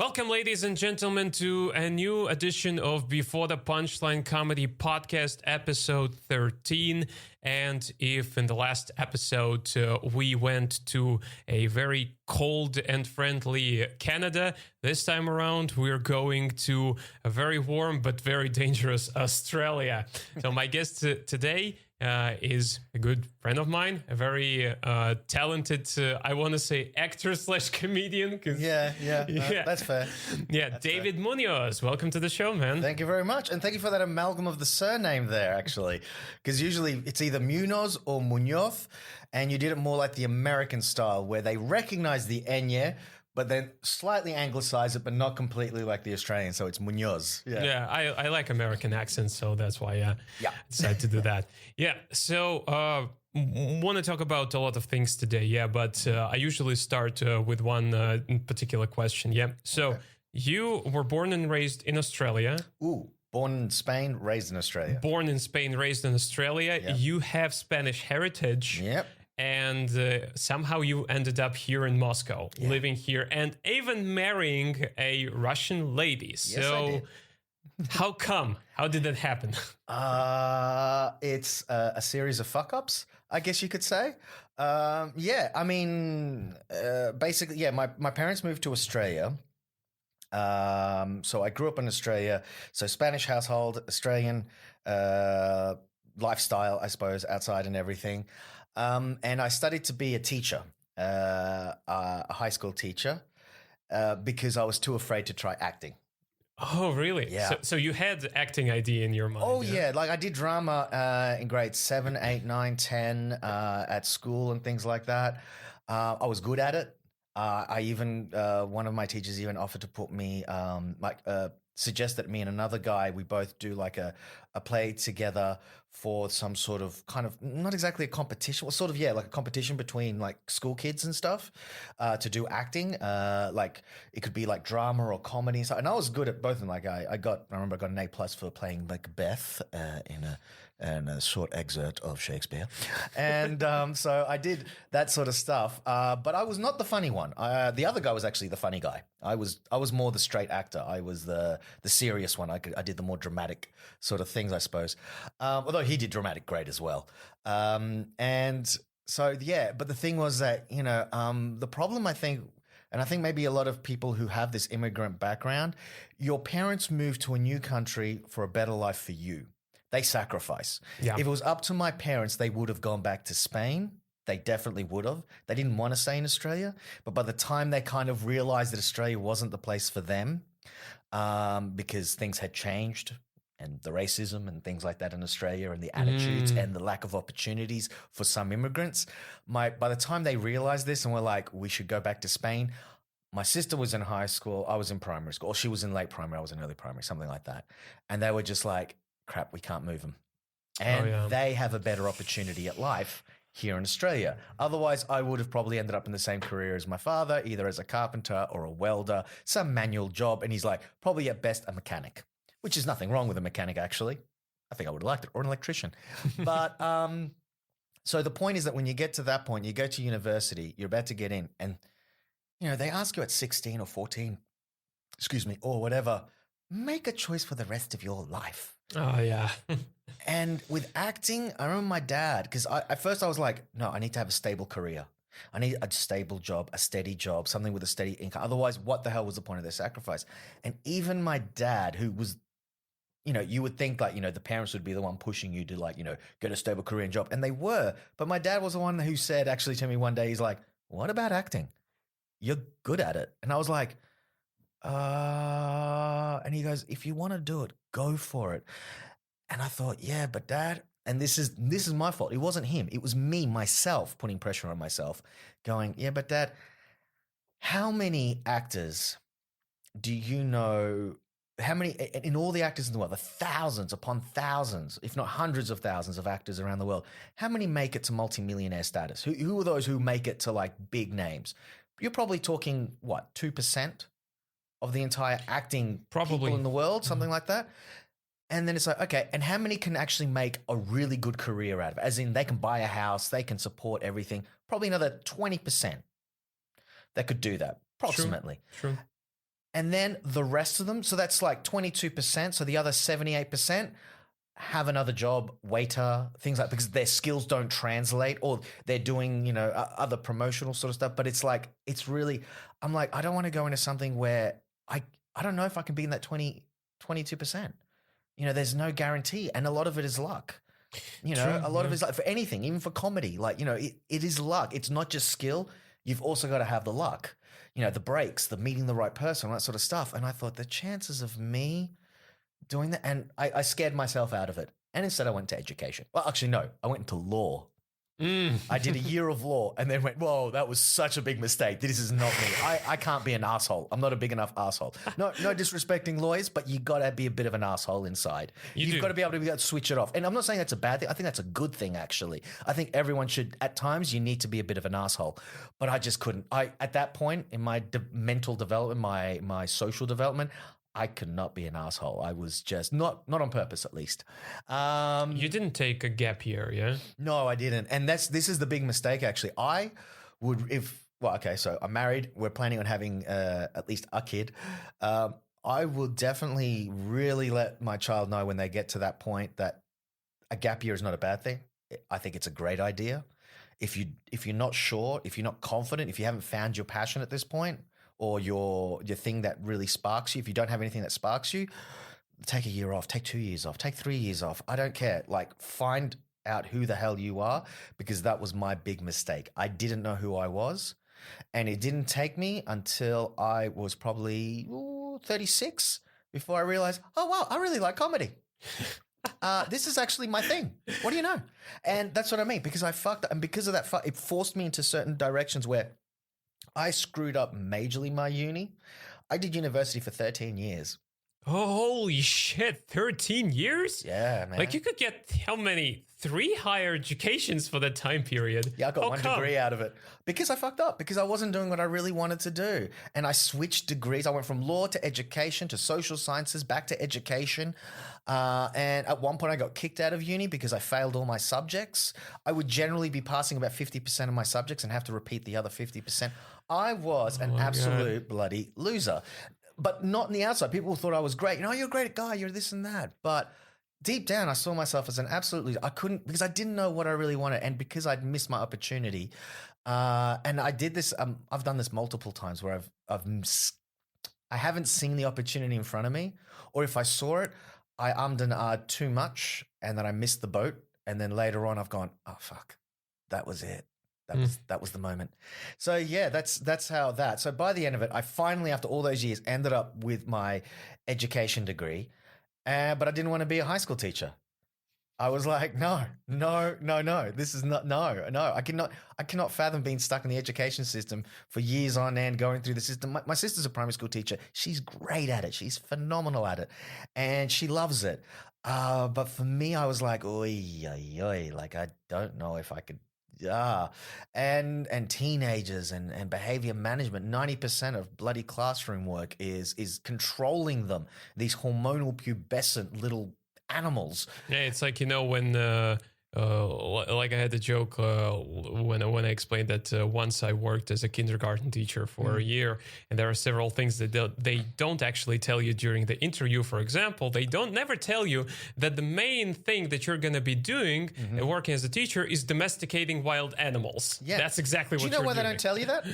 Welcome, ladies and gentlemen, to a new edition of Before the Punchline Comedy Podcast, episode 13. And if in the last episode we went to a very cold and friendly Canada, this time around we're going to a very warm but very dangerous Australia. So my guest today is a good friend of mine, a very talented, I want to say, actor/comedian. Yeah, that's fair. Yeah, That's David Muñoz. Welcome to the show, man. Thank you very much. And thank you for that amalgam of the surname there, actually. Because usually it's either Muñoz or Muñoz, and you did it more like the American style, where they recognize the N, but then slightly anglicize it, but not completely like the Australian. So it's Muñoz. Yeah, I like American accents, so that's why I decided to do that. Yeah, so want to talk about a lot of things today, but I usually start with one particular question, So you were born and raised in Australia. Ooh, born in Spain, raised in Australia. Born in Spain, raised in Australia. Yep. You have Spanish heritage. Yep. And somehow you ended up here in Moscow, living here, and even marrying a Russian lady. Yes, I So did. how come? How did that happen? It's a series of fuck-ups, I guess you could say. Basically, my parents moved to Australia. So I grew up in Australia. So Spanish household, Australian lifestyle, I suppose, outside and everything. And I studied to be a teacher, a high school teacher, because I was too afraid to try acting. Oh, really? Yeah. So you had acting idea in your mind? Oh, yeah. Like I did drama in grades 7, 8, 9, 10 at school and things like that. I was good at it. I even, one of my teachers even offered to put me, suggest that me and another guy, we both do like a play together for some sort of kind of, not exactly a competition, well, sort of, like a competition between like school kids and stuff to do acting. Like it could be like drama or comedy and stuff. And I was good at both of them. Like I remember I got an A+ for playing Macbeth in a short excerpt of Shakespeare. And so I did that sort of stuff. But I was not the funny one. The other guy was actually the funny guy. I was more the straight actor. I was the serious one. I did the more dramatic sort of things, I suppose. Although he did dramatic great as well. And so, but the thing was that, the problem I think, and I think maybe a lot of people who have this immigrant background, your parents moved to a new country for a better life for you. They sacrifice. Yeah. If it was up to my parents, they would have gone back to Spain. They definitely would have. They didn't want to stay in Australia. But by the time they kind of realized that Australia wasn't the place for them, because things had changed and the racism and things like that in Australia and the attitudes and the lack of opportunities for some immigrants, by the time they realized this and were like, we should go back to Spain, my sister was in high school. I was in primary school. Or she was in late primary. I was in early primary, something like that. And they were just like, crap, we can't move them. And they have a better opportunity at life here in Australia. Otherwise, I would have probably ended up in the same career as my father, either as a carpenter or a welder, some manual job. And he's like, probably at best a mechanic, which is nothing wrong with a mechanic, actually. I think I would have liked it, or an electrician. But so the point is that when you get to that point, you go to university, you're about to get in, and they ask you at 16 or 14, or whatever, make a choice for the rest of your life. Oh, yeah. And with acting, I remember my dad, because at first I was like, no, I need to have a stable career. I need a stable job, a steady job, something with a steady income. Otherwise, what the hell was the point of their sacrifice? And even my dad, who was, you would think like, the parents would be the one pushing you to like, get a stable career and job. And they were. But my dad was the one who said actually to me one day, he's like, what about acting? You're good at it. And I was like, and he goes, if you want to do it, go for it. And I thought, yeah, but Dad, and this is my fault. It wasn't him. It was me, myself, putting pressure on myself, going, yeah, but Dad, how many actors do you know? How many, in all the actors in the world, the thousands upon thousands, if not hundreds of thousands of actors around the world, how many make it to multimillionaire status? Who are those who make it to like big names? You're probably talking, what, 2% of the entire acting people in the world, something like that? And then it's like, okay, and how many can actually make a really good career out of it? As in they can buy a house, they can support everything. Probably another 20% that could do that, approximately. True. And then the rest of them, so that's like 22%. So the other 78% have another job, waiter, things like, because their skills don't translate, or they're doing, other promotional sort of stuff. But it's like, it's really, I'm like, I don't want to go into something where I don't know if I can be in that 22%. There's no guarantee. And a lot of it is luck. True, a lot of it is like for anything, even for comedy, like, it is luck. It's not just skill. You've also got to have the luck, the breaks, the meeting the right person, all that sort of stuff. And I thought the chances of me doing that, and I scared myself out of it. And instead I went to education. Well, actually, no, I went into law. I did a year of law and then went, whoa, that was such a big mistake. This is not me. I can't be an asshole. I'm not a big enough asshole. No disrespecting lawyers, but you got to be a bit of an asshole inside. You've got to be able to switch it off. And I'm not saying that's a bad thing. I think that's a good thing, actually. I think everyone should, at times, you need to be a bit of an asshole. But I just couldn't. At that point in my mental development, my social development, I could not be an asshole. I was just not on purpose, at least. You didn't take a gap year, yeah? No, I didn't. And this is the big mistake, actually. I would, so I'm married. We're planning on having at least a kid. I will definitely really let my child know when they get to that point that a gap year is not a bad thing. I think it's a great idea. If you're not sure, if you're not confident, if you haven't found your passion at this point, or your thing that really sparks you, if you don't have anything that sparks you, take a year off, take 2 years off, take 3 years off. I don't care. Like, find out who the hell you are, because that was my big mistake. I didn't know who I was, and it didn't take me until I was probably 36 before I realized, oh, wow, I really like comedy. This is actually my thing. What do you know? And that's what I mean, because I fucked up, and because of that, it forced me into certain directions where I screwed up majorly my uni. I did university for 13 years. Oh, holy shit, 13 years? Yeah, man. Like, you could get how many? 3 higher educations for that time period. Yeah, I got one degree out of it because I fucked up, because I wasn't doing what I really wanted to do. And I switched degrees. I went from law to education to social sciences, back to education. And at one point I got kicked out of uni because I failed all my subjects. I would generally be passing about 50% of my subjects and have to repeat the other 50%. I was an absolute bloody loser. But not on the outside. People thought I was great. You're a great guy. You're this and that. But deep down, I saw myself as an absolute loser. I couldn't, because I didn't know what I really wanted, and because I'd missed my opportunity. And I did this. I've done this multiple times where I haven't seen the opportunity in front of me, or if I saw it, I ummed and ahed too much, and then I missed the boat. And then later on, I've gone, oh fuck, that was it. That was the moment. So yeah, that's how that. So by the end of it, I finally, after all those years, ended up with my education degree, but I didn't want to be a high school teacher. I was like, no. This is not, no. I cannot fathom being stuck in the education system for years on end, going through the system. My sister's a primary school teacher. She's great at it. She's phenomenal at it, and she loves it. But for me, I was like, oy, like I don't know if I could. And teenagers and behavior management, 90% of bloody classroom work is controlling them, these hormonal pubescent little animals. Yeah, it's like, when like I had the joke when I explained that once I worked as a kindergarten teacher for a year, and there are several things that they don't actually tell you during the interview. For example, they never tell you that the main thing that you're going to be doing working as a teacher is domesticating wild animals. Yeah, that's exactly what you're doing. Do you know why they don't tell you that?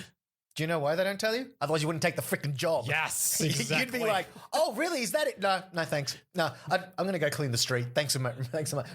Do you know why they don't tell you? Otherwise, you wouldn't take the freaking job. Yes, exactly. You'd be like, "Oh, really? Is that it? No, thanks. No, I'm going to go clean the street. Thanks so much.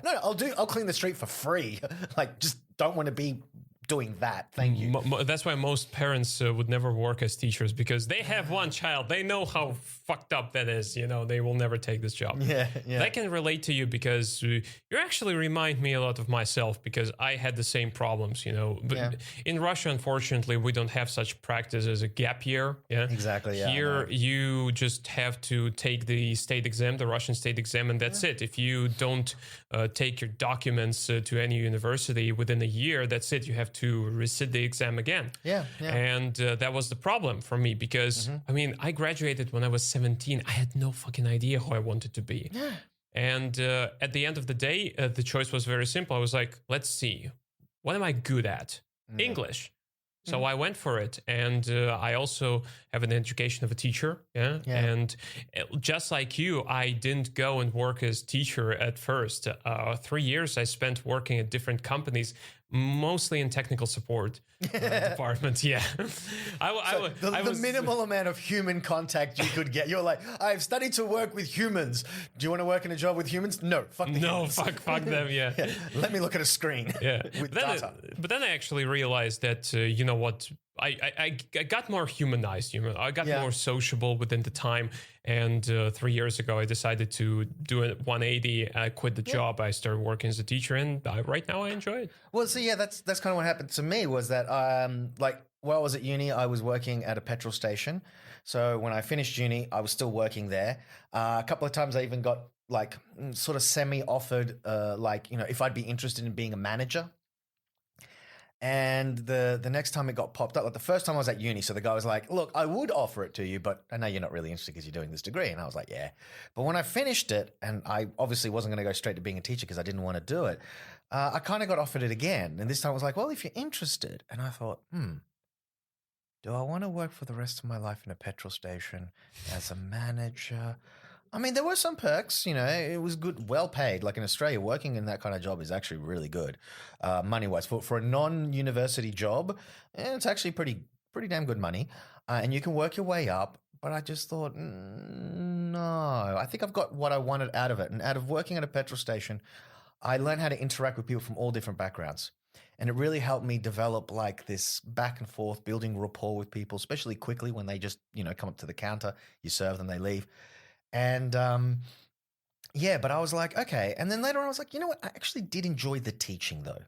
No, I'll clean the street for free. Like, just don't want to be doing that. Thank you." That's why most parents would never work as teachers, because they have one child. They know how fucked up that is. They will never take this job. Yeah. I can relate to you, because you actually remind me a lot of myself, because I had the same problems. But in Russia, unfortunately, we don't have such practice as a gap year. Yeah, exactly. Yeah, here, you just have to take the state exam, the Russian state exam, and that's it. If you don't take your documents to any university within a year, that's it. You have to resit the exam again. Yeah. And that was the problem for me, because I graduated when I was 17. I had no fucking idea who I wanted to be. Yeah. And at the end of the day, the choice was very simple. I was like, let's see, what am I good at? English. So I went for it, and I also have an education of a teacher. Yeah, and just like you, I didn't go and work as teacher at first. 3 years I spent working at different companies, mostly in technical support department. Yeah, the minimal amount of human contact you could get. You're like, I've studied to work with humans. Do you want to work in a job with humans? No, fuck the humans. fuck them. Yeah. Let me look at a screen. Yeah, with data. But then I actually realized that you know what, I got more humanized. You know, I got more sociable within the time. And 3 years ago, I decided to do a 180. I quit the job. I started working as a teacher, and right now I enjoy it. Well, so that's kind of what happened to me. Was that like while I was at uni, I was working at a petrol station. So when I finished uni, I was still working there. A couple of times I even got like sort of semi-offered, like, you know, if I'd be interested in being a manager. And the next time it got popped up, like the first time I was at uni, so the guy was like, look, I would offer it to you, but I know you're not really interested because you're doing this degree. And I was like, yeah. But when I finished it, and I obviously wasn't going to go straight to being a teacher because I didn't want to do it, I kind of got offered it again. And this time I was like, well, if you're interested. And I thought, do I want to work for the rest of my life in a petrol station as a manager? I mean, there were some perks, you know, it was good, well paid. Like in Australia, working in that kind of job is actually really good, money-wise. For a non-university job, it's actually pretty damn good money. And you can work your way up. But I just thought, no, I think I've got what I wanted out of it. And out of working at a petrol station, I learned how to interact with people from all different backgrounds. And it really helped me develop like this back and forth, building rapport with people, especially quickly when they just, you know, come up to the counter, you serve them, they leave. And but I was like, okay. And then later on, I was like, you know what? I actually did enjoy the teaching, though.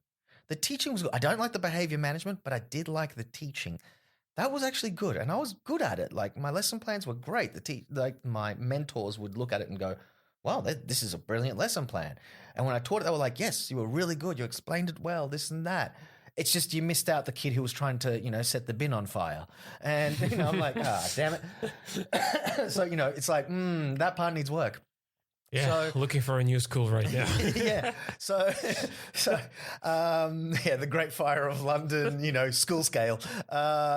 The teaching was good. I don't like the behavior management, but I did like the teaching. That was actually good, and I was good at it. Like my lesson plans were great. Like my mentors would look at it and go, "Wow, this is a brilliant lesson plan." And when I taught it, they were like, "Yes, you were really good. You explained it well. This and that." It's just you missed out the kid who was trying to, you know, set the bin on fire. And, you know, I'm like, damn it. So, you know, it's like, that part needs work. Yeah, so, looking for a new school right now. Yeah. So, the Great Fire of London, you know, school scale.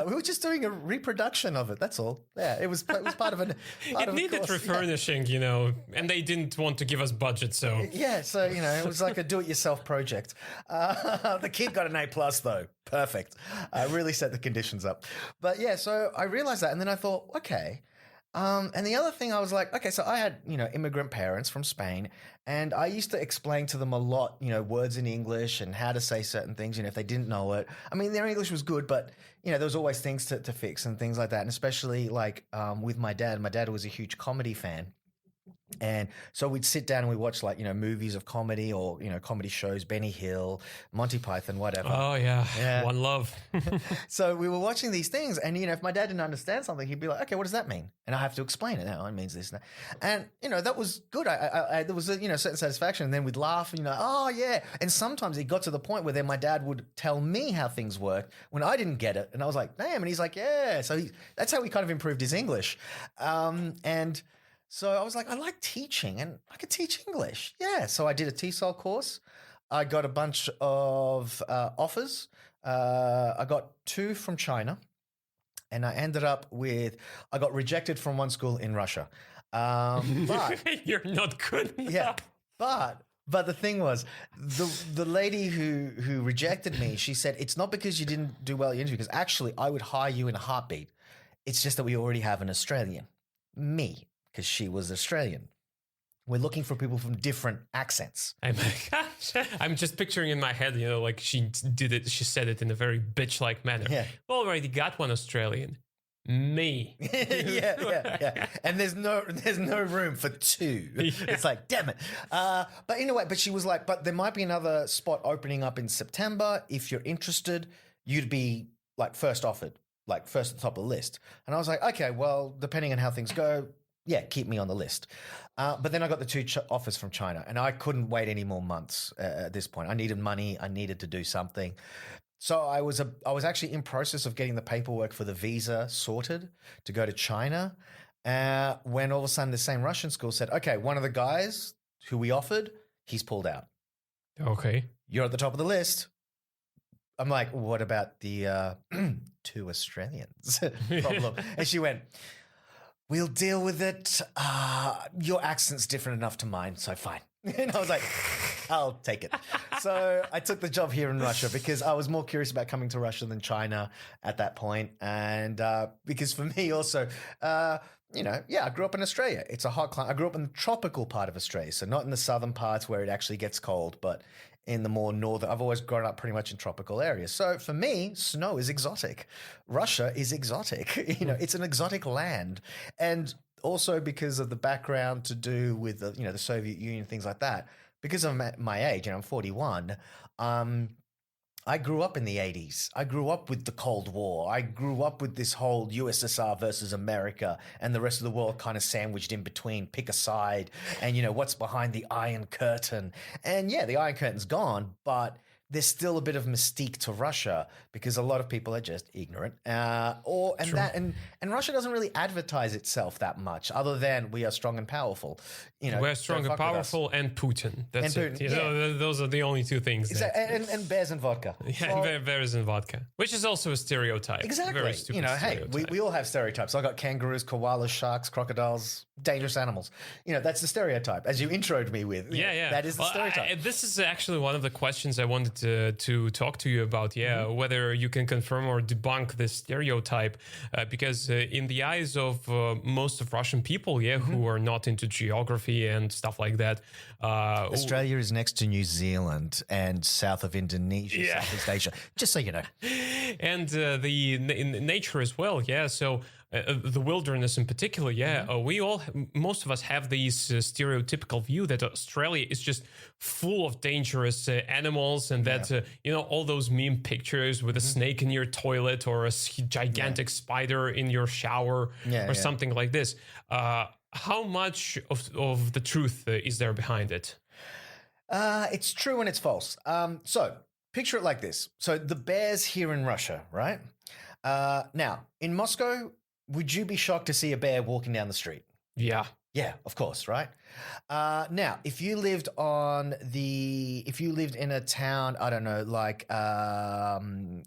We were just doing a reproduction of it. That's all. Yeah, it was part of an. It needed refurnishing, you know, and they didn't want to give us budget, so. Yeah, so you know, it was like a do-it-yourself project. The kid got an A+ though. Perfect. Really set the conditions up. But yeah, so I realized that, and then I thought, okay. And the other thing I was like, okay, so I had, you know, immigrant parents from Spain, and I used to explain to them a lot, you know, words in English and how to say certain things, you know, if they didn't know it. I mean, their English was good, but, you know, there was always things to fix and things like that. And especially like with my dad was a huge comedy fan. And so we'd sit down and we'd watch like, you know, movies of comedy or, you know, comedy shows, Benny Hill, Monty Python, whatever. Oh, yeah. One Love. So we were watching these things and, you know, if my dad didn't understand something, he'd be like, okay, what does that mean? And I have to explain it. Now it means this and that. And, you know, that was good. I there was a, you know, certain satisfaction. And then we'd laugh, you know, oh, yeah. And sometimes it got to the point where then my dad would tell me how things worked when I didn't get it. And I was like, damn. And he's like, yeah. So that's how he kind of improved his English. And so I was like, I like teaching and I could teach English. Yeah. So I did a TESOL course. I got a bunch of offers. I got 2 from China and I ended up I got rejected from one school in Russia. But you're not good enough. Yeah. But the thing was, the lady who rejected me, she said, it's not because you didn't do well at your interview, because actually I would hire you in a heartbeat. It's just that we already have an Australian. Me. Because she was Australian. We're looking for people from different accents. I'm just picturing in my head, you know, like she said it in a very bitch-like manner. Yeah. We already got one Australian. Me. yeah. And there's no room for 2. Yeah. It's like, damn it. But anyway, but she was like, but there might be another spot opening up in September. If you're interested, you'd be like first offered, like first at the top of the list. And I was like, okay, well, depending on how things go, yeah, keep me on the list. But then I got the 2 offers from China and I couldn't wait any more months at this point. I needed money. I needed to do something. So I was actually in process of getting the paperwork for the visa sorted to go to China when all of a sudden the same Russian school said, okay, one of the guys who we offered, he's pulled out. Okay. You're at the top of the list. I'm like, what about the 2 Australians problem? And she went, we'll deal with it. Your accent's different enough to mine, so fine. And I was like, I'll take it. So I took the job here in Russia because I was more curious about coming to Russia than China at that point. And because for me also, I grew up in Australia. It's a hot climate. I grew up in the tropical part of Australia. So not in the southern parts where it actually gets cold, but in the more northern. I've always grown up pretty much in tropical areas. So for me, snow is exotic. Russia is exotic. It's an exotic land. And also because of the background to do with the Soviet Union, things like that. Because of my age, I'm 41, I grew up in the 80s. I grew up with the Cold War. I grew up with this whole USSR versus America and the rest of the world kind of sandwiched in between, pick a side, and what's behind the Iron Curtain. And yeah, the Iron Curtain's gone, but there's still a bit of mystique to Russia because a lot of people are just ignorant. And Russia doesn't really advertise itself that much, other than we are strong and powerful. We're strong and powerful, and Putin. That's and Putin, it. Those are the only 2 things. Exactly. And bears and vodka. Yeah, and bears and vodka, which is also a stereotype. Exactly. Very stupid stereotype. We all have stereotypes. I got kangaroos, koalas, sharks, crocodiles, dangerous animals. That's the stereotype, as you introed me with. Yeah. That is the stereotype. This is actually one of the questions I wanted to talk to you about. Whether you can confirm or debunk this stereotype, because in the eyes of most of Russian people, who are not into geography and stuff like that, Australia is next to New Zealand and south of Indonesia, Southeast Asia. Just so you know, and the nature as well. So. The wilderness in particular, most of us have these stereotypical view that Australia is just full of dangerous animals, and that all those meme pictures with a snake in your toilet or a gigantic spider in your shower or something like this. How much of the truth is there behind it? It's true and it's false. So picture it like this. So the bears here in Russia, right? Now in Moscow, would you be shocked to see a bear walking down the street? Yeah. Yeah, of course, right? Now, if you lived in a town, I don't know, like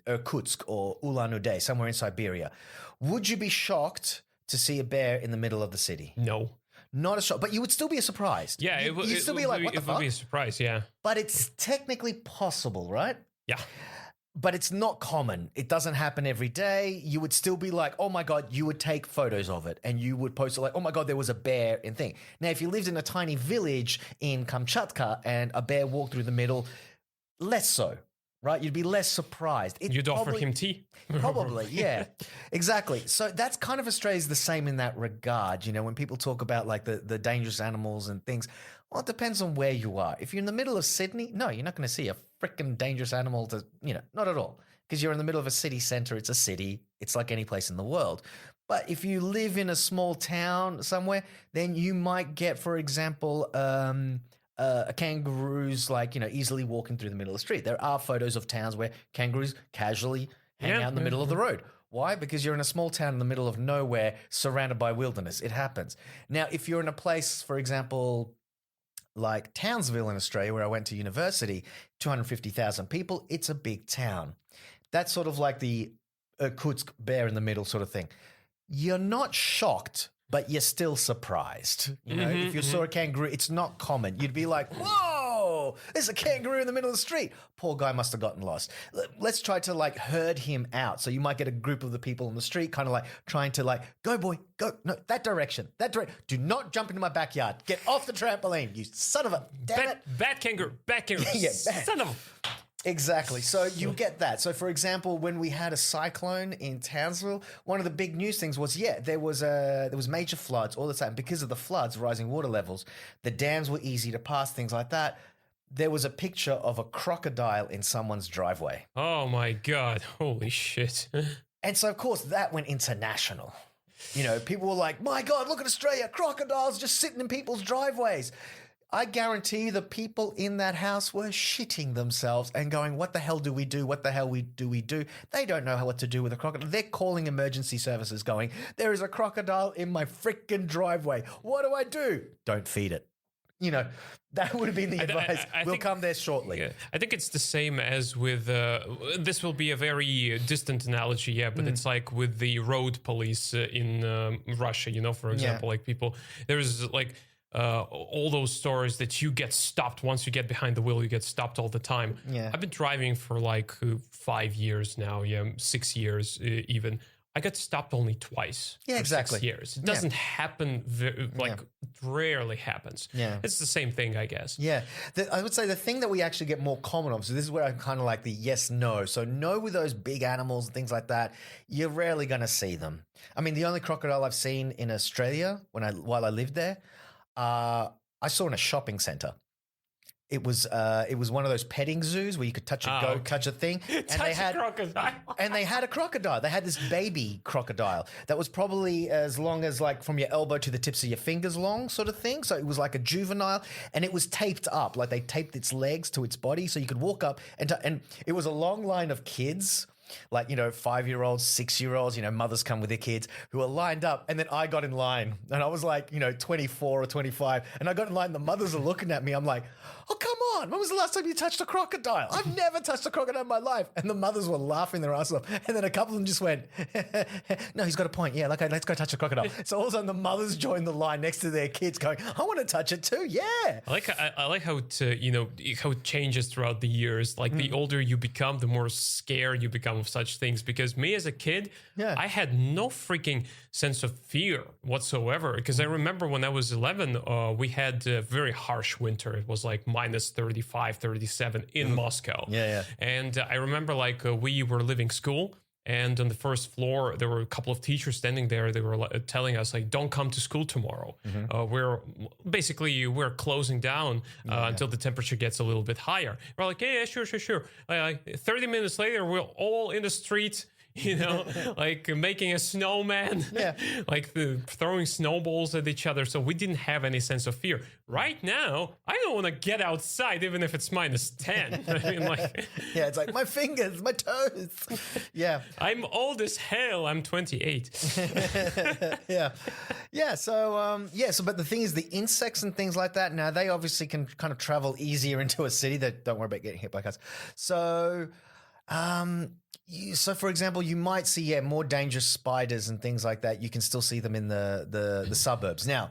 Irkutsk or Ulan-Ude, somewhere in Siberia, would you be shocked to see a bear in the middle of the city? No. Not a shock, but you would still be surprised. Yeah, you'd still be like, what the fuck? It would be a surprise, yeah. But it's technically possible, right? Yeah. But it's not common. It doesn't happen every day. You would still be like, oh my God, you would take photos of it and you would post it like, oh my God, there was a bear in thing. Now, if you lived in a tiny village in Kamchatka and a bear walked through the middle, less so, right? You'd be less surprised. You'd offer him tea? Probably, yeah. Exactly. So that's kind of Australia's the same in that regard. When people talk about like the dangerous animals and things, well, it depends on where you are. If you're in the middle of Sydney, no, you're not going to see a freaking dangerous animal not at all. Because you're in the middle of a city center. It's a city. It's like any place in the world. But if you live in a small town somewhere, then you might get, for example, a kangaroo's easily walking through the middle of the street. There are photos of towns where kangaroos casually hang out in the middle of the road. Why? Because you're in a small town in the middle of nowhere surrounded by wilderness. It happens. Now, if you're in a place, for example, like Townsville in Australia, where I went to university, 250,000 people, it's a big town. That's sort of like the Irkutsk bear in the middle sort of thing. You're not shocked, but you're still surprised. If you saw a kangaroo, it's not common. You'd be like, whoa, there's a kangaroo in the middle of the street. Poor guy must have gotten lost. Let's try to herd him out. So you might get a group of the people on the street kind of trying to go boy, go. No, that direction. Do not jump into my backyard. Get off the trampoline, you son of a, damn it. Bad kangaroo. Yeah, bad. Son of a. Exactly. So you get that. So, for example, when we had a cyclone in Townsville, one of the big news things was, there was major floods all the time. Because of the floods, rising water levels, the dams were easy to pass, things like that. There was a picture of a crocodile in someone's driveway. Oh, my God. Holy shit. And so, of course, that went international. People were like, my God, look at Australia. Crocodiles just sitting in people's driveways. I guarantee the people in that house were shitting themselves and going, what the hell do we do? What the hell do we do? They don't know what to do with a crocodile. They're calling emergency services going, there is a crocodile in my freaking driveway. What do I do? Don't feed it. that would have been the advice. We'll come there shortly. Yeah, I think it's the same as with, this will be a very distant analogy, but it's like with the road police in Russia, for example, like people, there's like all those stories that you get stopped once you get behind the wheel, you get stopped all the time. Yeah. I've been driving for like 5 years now, 6 years even. I got stopped only twice. Yeah, exactly. 6 years. It doesn't happen, it rarely happens. Yeah. It's the same thing, I guess. Yeah. I would say the thing that we actually get more common of, so this is where I'm kind of like the yes, no. So no with those big animals and things like that, you're rarely going to see them. I mean, the only crocodile I've seen in Australia while I lived there, I saw in a shopping centre. It was one of those petting zoos where you could touch a goat, touch a thing, and Touch a crocodile. and they had a crocodile. They had this baby crocodile that was probably as long as like from your elbow to the tips of your fingers long, sort of thing. So it was like a juvenile, and it was taped up, like they taped its legs to its body, so you could walk up and it was a long line of kids. Like, 5-year-olds, 6-year-olds, mothers come with their kids who are lined up. And then I got in line and I was like, 24 or 25. And I got in line. The mothers are looking at me. I'm like, oh, come on. When was the last time you touched a crocodile? I've never touched a crocodile in my life. And the mothers were laughing their ass off. And then a couple of them just went, no, he's got a point. Yeah, okay, let's go touch a crocodile. So all of a sudden the mothers joined the line next to their kids going, I want to touch it too. Yeah. I like how it, how it changes throughout the years. Like the older you become, the more scared you become of such things, because me as a kid, I had no freaking sense of fear whatsoever, because I remember when I was 11, we had a very harsh winter. It was like minus 35, 37 in Moscow. And I remember like we were leaving school, and on the first floor, there were a couple of teachers standing there. They were telling us, like, don't come to school tomorrow. We're closing down until the temperature gets a little bit higher. We're like, yeah, sure. 30 minutes later, we're all in the street, like making a snowman, like throwing snowballs at each other. So we didn't have any sense of fear. Right now, I don't want to get outside, even if it's minus 10. I mean, like, it's like my fingers, my toes. Yeah. I'm old as hell. I'm 28. So, but the thing is, the insects and things like that, now they obviously can kind of travel easier into a city. That don't worry about getting hit by cars. So, so for example, you might see more dangerous spiders and things like that. You can still see them in the suburbs. Now,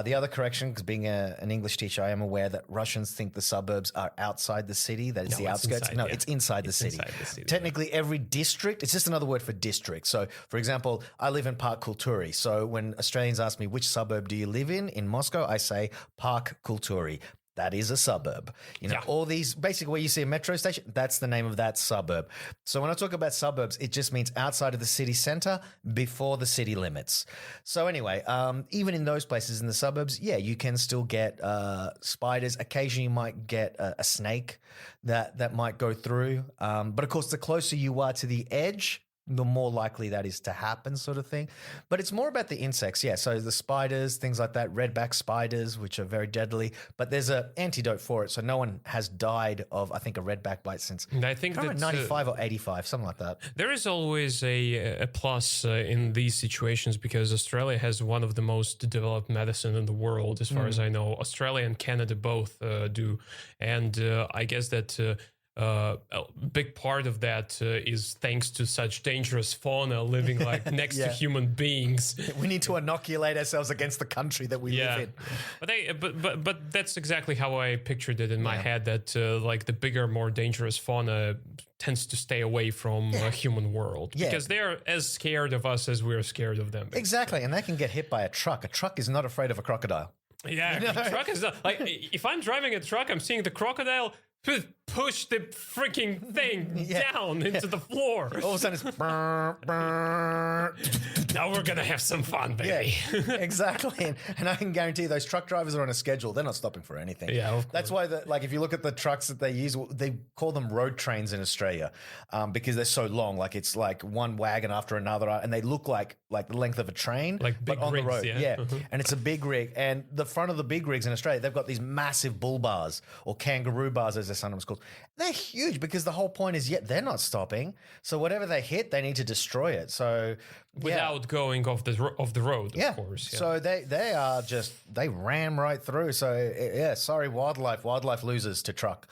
the other correction, because being an English teacher, I am aware that Russians think the suburbs are outside the city. That is the outskirts. Inside, it's inside the city. Inside the city. Technically, every district, it's just another word for district. So, for example, I live in Park Kulturi. So when Australians ask me which suburb do you live in Moscow, I say Park Kulturi. That is a suburb. All these, basically where you see a metro station, that's the name of that suburb. So when I talk about suburbs, it just means outside of the city center, before the city limits. So anyway, even in those places in the suburbs, you can still get spiders. Occasionally you might get a snake that might go through. But of course, the closer you are to the edge, the more likely that is to happen, sort of thing. But it's more about the insects, So the spiders, things like that, redback spiders, which are very deadly. But there's an antidote for it. So no one has died of, I think, a redback bite since, I think that's 95 or 85, something like that. There is always a plus in these situations, because Australia has one of the most developed medicine in the world, as far as I know. Australia and Canada both do. And I guess that a big part of that is thanks to such dangerous fauna living like next to human beings. We need to inoculate ourselves against the country that we live in. But that's exactly how I pictured it in my head, that like the bigger, more dangerous fauna tends to stay away from a human world, because they're as scared of us as we're scared of them. Basically. Exactly, and they can get hit by a truck. A truck is not afraid of a crocodile. Yeah, a truck is not, like, if I'm driving a truck, I'm seeing the crocodile, push the freaking thing down into the floor. All of a sudden it's now we're gonna have some fun, baby. Exactly. And I can guarantee those truck drivers are on a schedule. They're not stopping for anything. Yeah, of course. That's why if you look at the trucks that they use, they call them road trains in Australia, because they're so long. Like it's like one wagon after another, and they look like the length of a train, like big but on rigs, the road. And it's a big rig. And the front of the big rigs in Australia, they've got these massive bull bars, or kangaroo bars as they're sometimes called. they're huge because the whole point is, they're not stopping. So whatever they hit, they need to destroy it. So without going off the road, of course. Yeah. So they are they ram right through. So sorry, wildlife. Wildlife loses to truck.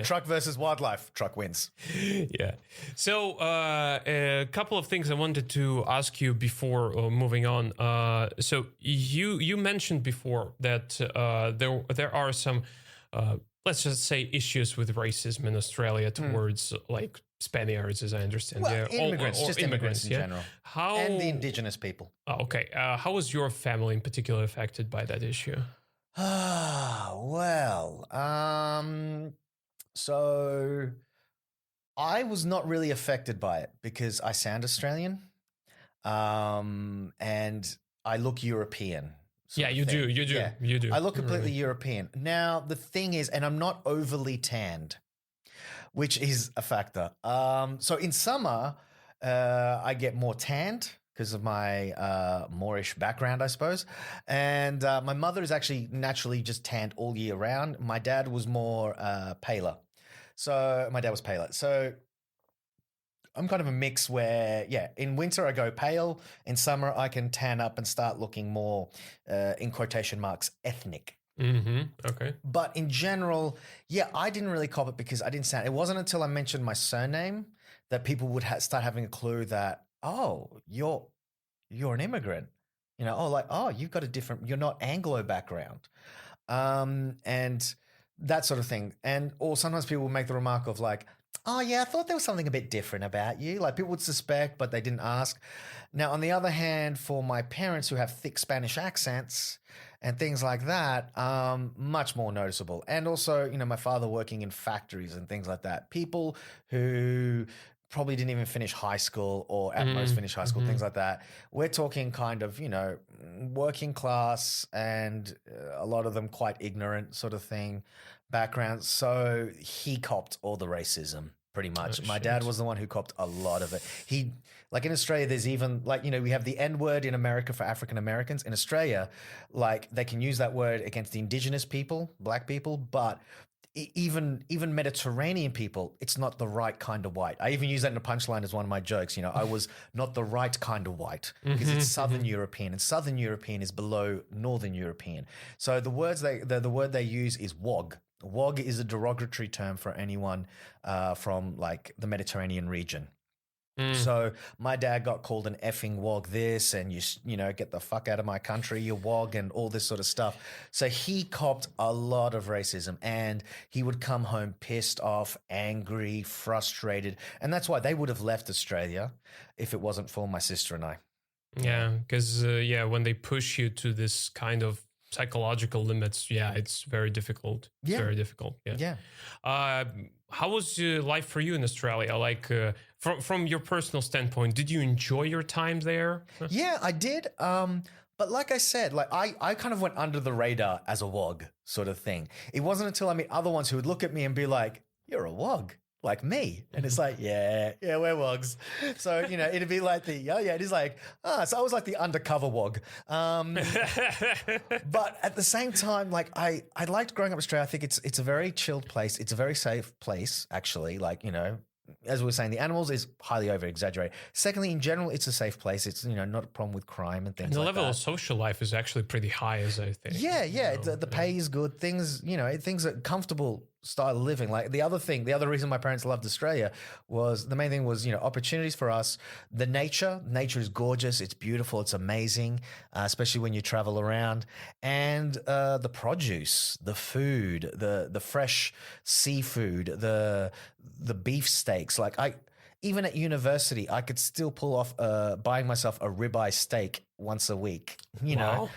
Truck versus wildlife. Truck wins. Yeah. So a couple of things I wanted to ask you before moving on. So you mentioned before that there are some let's just say issues with racism in Australia towards like Spaniards, as I understand. Well, immigrants, or just immigrants in general. And the indigenous people. Oh, okay. How was your family in particular affected by that issue? Well, so I was not really affected by it because I sound Australian, and I look European. Yeah, you do. You do. I look completely European. Now, the thing is, and I'm not overly tanned, which is a factor. So in summer, I get more tanned because of my Moorish background, I suppose. And my mother is actually naturally just tanned all year round. My dad was more paler. So my dad was paler. So I'm kind of a mix where, in winter I go pale. In summer I can tan up and start looking more, in quotation marks, ethnic. Mm-hmm. Okay. But in general, I didn't really cop it because I didn't sound. It wasn't until I mentioned my surname that people would start having a clue that, oh, you're an immigrant. You've got a different. You're not Anglo background, and that sort of thing. Or sometimes people would make the remark of like, oh, yeah, I thought there was something a bit different about you. Like people would suspect, but they didn't ask. Now, on the other hand, for my parents who have thick Spanish accents and things like that, much more noticeable. And also, my father working in factories and things like that. People who probably didn't even finish high school or at most finish high school, things like that. We're talking kind of, working class and a lot of them quite ignorant sort of thing. Background. So he copped all the racism pretty much. My dad was the one who copped a lot of it. Like in Australia, there's even we have the N word in America for African Americans. In Australia, they can use that word against the indigenous people, black people, but even Mediterranean people, it's not the right kind of white. I even use that in a punchline as one of my jokes. I was not the right kind of white because it's Southern European, and Southern European is below Northern European. So the word they use is wog. Wog is a derogatory term for anyone from the Mediterranean region. So my dad got called an effing wog this, and you get the fuck out of my country, you wog, and all this sort of stuff. So he copped a lot of racism, and he would come home pissed off, angry, frustrated. And that's why they would have left Australia if it wasn't for my sister and I. Yeah, because when they push you to this kind of psychological limits, it's very difficult. Yeah. Very difficult. Yeah. How was life for you in Australia? Like from your personal standpoint, did you enjoy your time there? Yeah, I did. But like I said, I kind of went under the radar as a wog sort of thing. It wasn't until I meet other ones who would look at me and be like, "You're a wog." Like me. And it's like, yeah, we're wogs. So, it'd be like it is like, so I was like the undercover wog. But at the same time, I liked growing up in Australia. I think it's a very chilled place. It's a very safe place, actually. As we were saying, the animals is highly over-exaggerated. Secondly, in general, it's a safe place. It's, not a problem with crime and things like that. And the level of social life is actually pretty high, as I think. Yeah. The pay is good. Things are comfortable style of living. The other reason my parents loved Australia was, the main thing was, opportunities for us. The nature is gorgeous. It's beautiful. It's amazing, especially when you travel around. And the produce, the food, the fresh seafood, the beef steaks. Even at university, I could still pull off buying myself a ribeye steak once a week. Wow.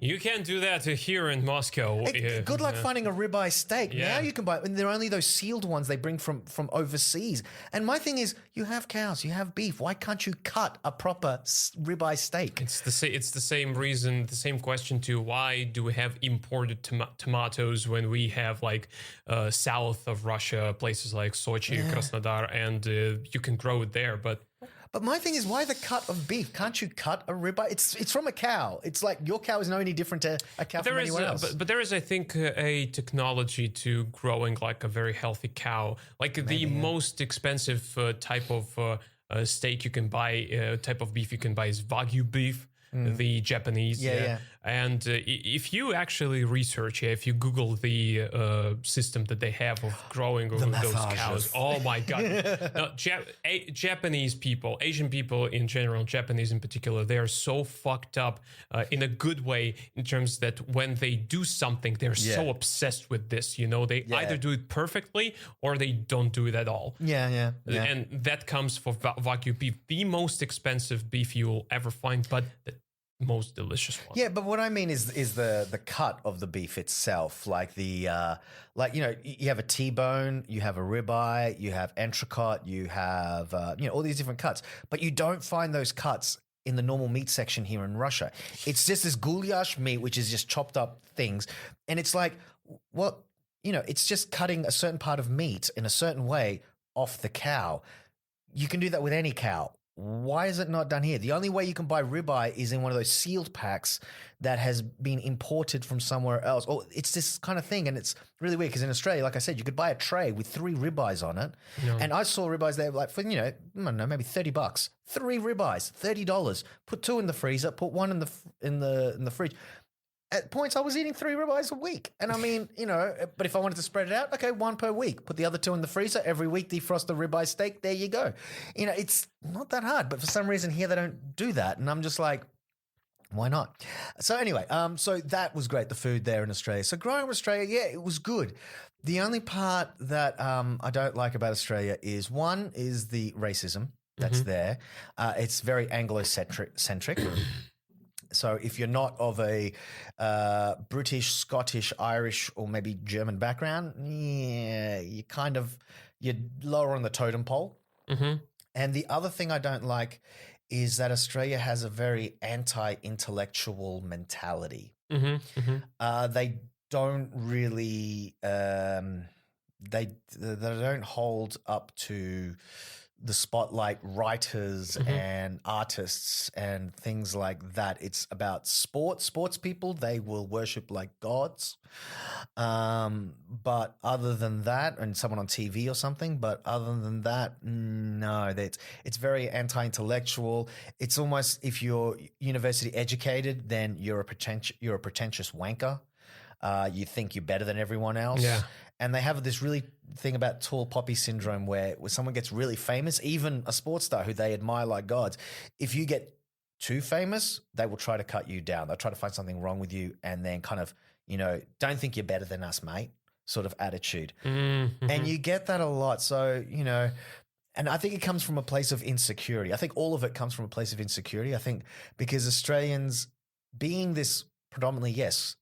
You can't do that here in Moscow. Good luck finding a ribeye steak. Yeah. Now you can buy, and they're only those sealed ones they bring from overseas. And my thing is, you have cows, you have beef. Why can't you cut a proper ribeye steak? It's the same reason, the same question to why do we have imported tomatoes when we have south of Russia, places like Sochi, Krasnodar, and you can grow it there, but But my thing is, why the cut of beef? Can't you cut a ribeye? It's from a cow. It's like your cow is no any different to a cow from anyone else. But there is, I think, a technology to growing like a very healthy cow. Like the most expensive type of steak you can buy, type of beef you can buy is Wagyu beef. The Japanese. Yeah. And if you actually research, if you Google the system that they have of growing those cows, oh my God. No, Japanese people, Asian people in general, Japanese in particular, they are so fucked up in a good way in terms that when they do something, they're so obsessed with this, they either do it perfectly or they don't do it at all. Yeah. And that comes for Wagyu beef, the most expensive beef you will ever find, but the most delicious one. Yeah, but what I mean is the cut of the beef itself, like you have a T-bone, you have a ribeye, you have entrecôte, you have all these different cuts, but you don't find those cuts in the normal meat section here in Russia. It's just this goulash meat, which is just chopped up things, and it's like, well, it's just cutting a certain part of meat in a certain way off the cow. You can do that with any cow. Why is it not done here? The only way you can buy ribeye is in one of those sealed packs that has been imported from somewhere else. Oh, it's this kind of thing, and it's really weird because in Australia, like I said, you could buy a tray with 3 ribeyes on it, and I saw ribeyes there like for I don't know, maybe $30. 3 ribeyes, $30. Put 2 in the freezer, put 1 in the fridge. At points, I was eating 3 ribeyes a week. And I mean, but if I wanted to spread it out, okay, 1 per week. Put the other 2 in the freezer. Every week, defrost the ribeye steak. There you go. It's not that hard. But for some reason here, they don't do that. And I'm just like, why not? So anyway, so that was great, the food there in Australia. So growing up in Australia, yeah, it was good. The only part that I don't like about Australia is the racism that's there. It's very Anglo-centric. So if you're not of a British, Scottish, Irish, or maybe German background, you're lower on the totem pole. Mm-hmm. And the other thing I don't like is that Australia has a very anti-intellectual mentality. Mm-hmm. Mm-hmm. They don't really they don't hold up to the spotlight writers and artists and things like that. It's about sports people. They will worship like gods. But other than that, and someone on TV or something, but other than that, no, it's very anti-intellectual. It's almost, if you're university educated, then you're a pretentious wanker. You think you're better than everyone else. Yeah. And they have this really thing about tall poppy syndrome where someone gets really famous, even a sports star who they admire like gods. If you get too famous, they will try to cut you down. They'll try to find something wrong with you and then kind of, don't think you're better than us, mate, sort of attitude. Mm-hmm. And you get that a lot. So, and I think it comes from a place of insecurity. I think all of it comes from a place of insecurity. I think because Australians being this predominantly, yes,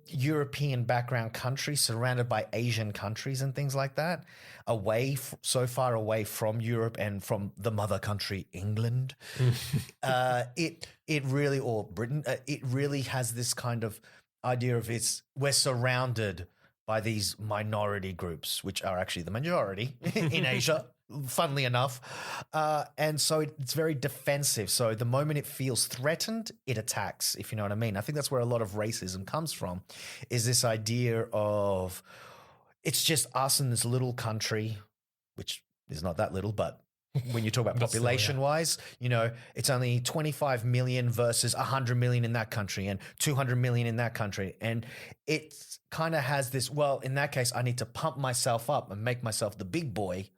European background country surrounded by Asian countries and things like that, so far away from Europe and from the mother country, England, it really, or Britain, it really has this kind of idea of we're surrounded by these minority groups, which are actually the majority in Asia. Funnily enough. And so it's very defensive. So the moment it feels threatened, it attacks, if you know what I mean. I think that's where a lot of racism comes from, is this idea of it's just us in this little country, which is not that little, but when you talk about population-wise, it's only 25 million versus 100 million in that country and 200 million in that country. And it kind of has this, well, in that case, I need to pump myself up and make myself the big boy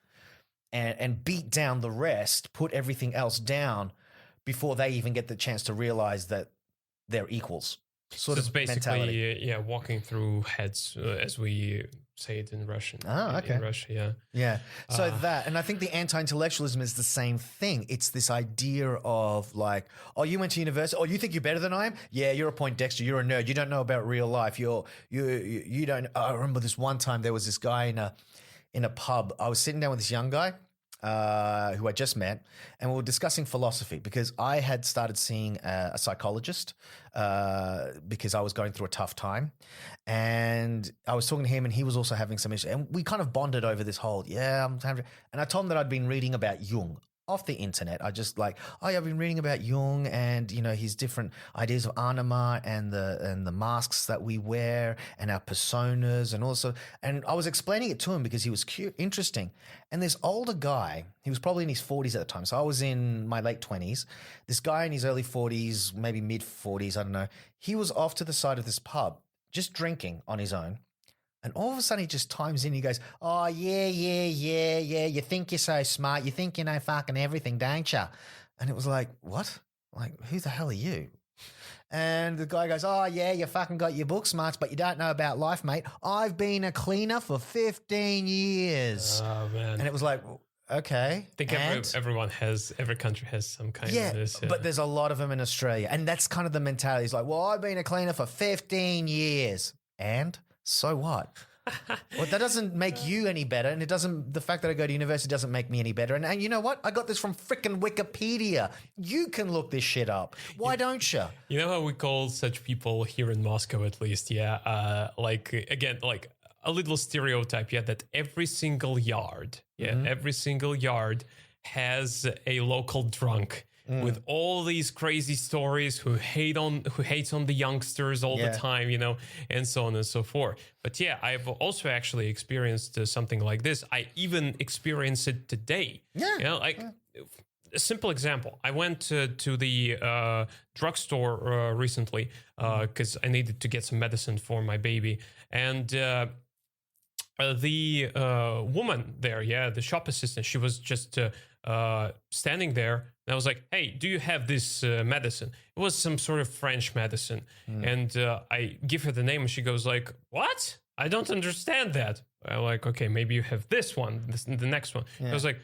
and beat down the rest, put everything else down before they even get the chance to realize that they're equals. So it's basically, walking through heads, as we say it in Russian. Oh, okay. In Russia, yeah. Yeah. So and I think the anti-intellectualism is the same thing. It's this idea of like, oh, you went to university. Oh, you think you're better than I am? Yeah, you're a Poindexter. You're a nerd. You don't know about real life. You don't. I remember this one time there was this guy in a pub. I was sitting down with this young guy who I just met, and we were discussing philosophy because I had started seeing a psychologist because I was going through a tough time. And I was talking to him, and he was also having some issues. And we kind of bonded over this whole, and I told him that I'd been reading about Jung off the internet. I just like, I've been reading about Jung and, his different ideas of anima and the masks that we wear and our personas and also, and I was explaining it to him because he was interesting. And this older guy, he was probably in his 40s at the time. So I was in my late 20s. This guy in his early 40s, maybe mid 40s, I don't know. He was off to the side of this pub, just drinking on his own. And all of a sudden he just chimes in. He goes, "Oh, yeah. You think you're so smart. You think you know fucking everything, don't you?" And it was like, what? Like, who the hell are you? And the guy goes, "Oh, yeah, you fucking got your book smarts, but you don't know about life, mate. I've been a cleaner for 15 years. Oh, man. And it was like, okay. I think every country has some kind of this. Yeah, but there's a lot of them in Australia. And that's kind of the mentality. It's like, well, I've been a cleaner for 15 years. And so what? Well, that doesn't make you any better. And the fact that I go to university doesn't make me any better. And you know what? I got this from freaking Wikipedia. You can look this shit up. Why don't you? You know how we call such people here in Moscow, at least? Yeah. Like a little stereotype. Yeah. That every single yard has a local drunk. With all these crazy stories, who hates on the youngsters all the time, and so on and so forth. But yeah, I've also actually experienced something like this. I even experience it today. Yeah, a simple example. I went to the drugstore recently because I needed to get some medicine for my baby, and the woman there, the shop assistant, she was just standing there. And I was like, "Hey, do you have this medicine?" It was some sort of French medicine. And I give her the name and she goes like, "What? I don't understand that." I'm like, "Okay, maybe you have this one, the next one." I was like,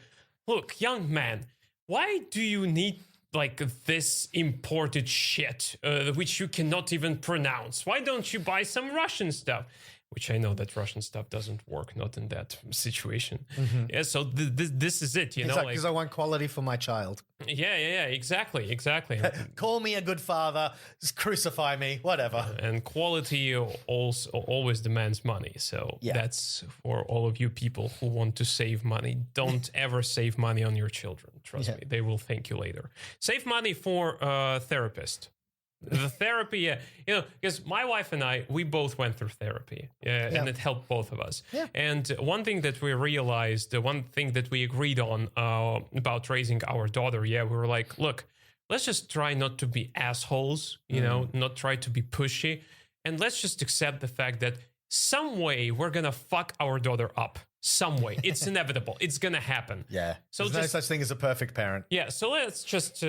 "Look, young man, why do you need like this imported shit, which you cannot even pronounce? Why don't you buy some Russian stuff?" Which I know that Russian stuff doesn't work, not in that situation. Yeah, so this is it, because I want quality for my child. Yeah, exactly. Call me a good father, just crucify me, whatever. And quality also always demands money. So that's for all of you people who want to save money. Don't ever save money on your children. Trust me, they will thank you later. Save money for a therapist. The therapy, because my wife and I, we both went through therapy, and it helped both of us. Yeah. And one thing that we realized, one thing that we agreed on about raising our daughter, we were like, look, let's just try not to be assholes, not try to be pushy, and let's just accept the fact that some way we're gonna fuck our daughter up. Some way, it's inevitable. It's gonna happen. Yeah. So there's no such thing as a perfect parent. Yeah. So let's just,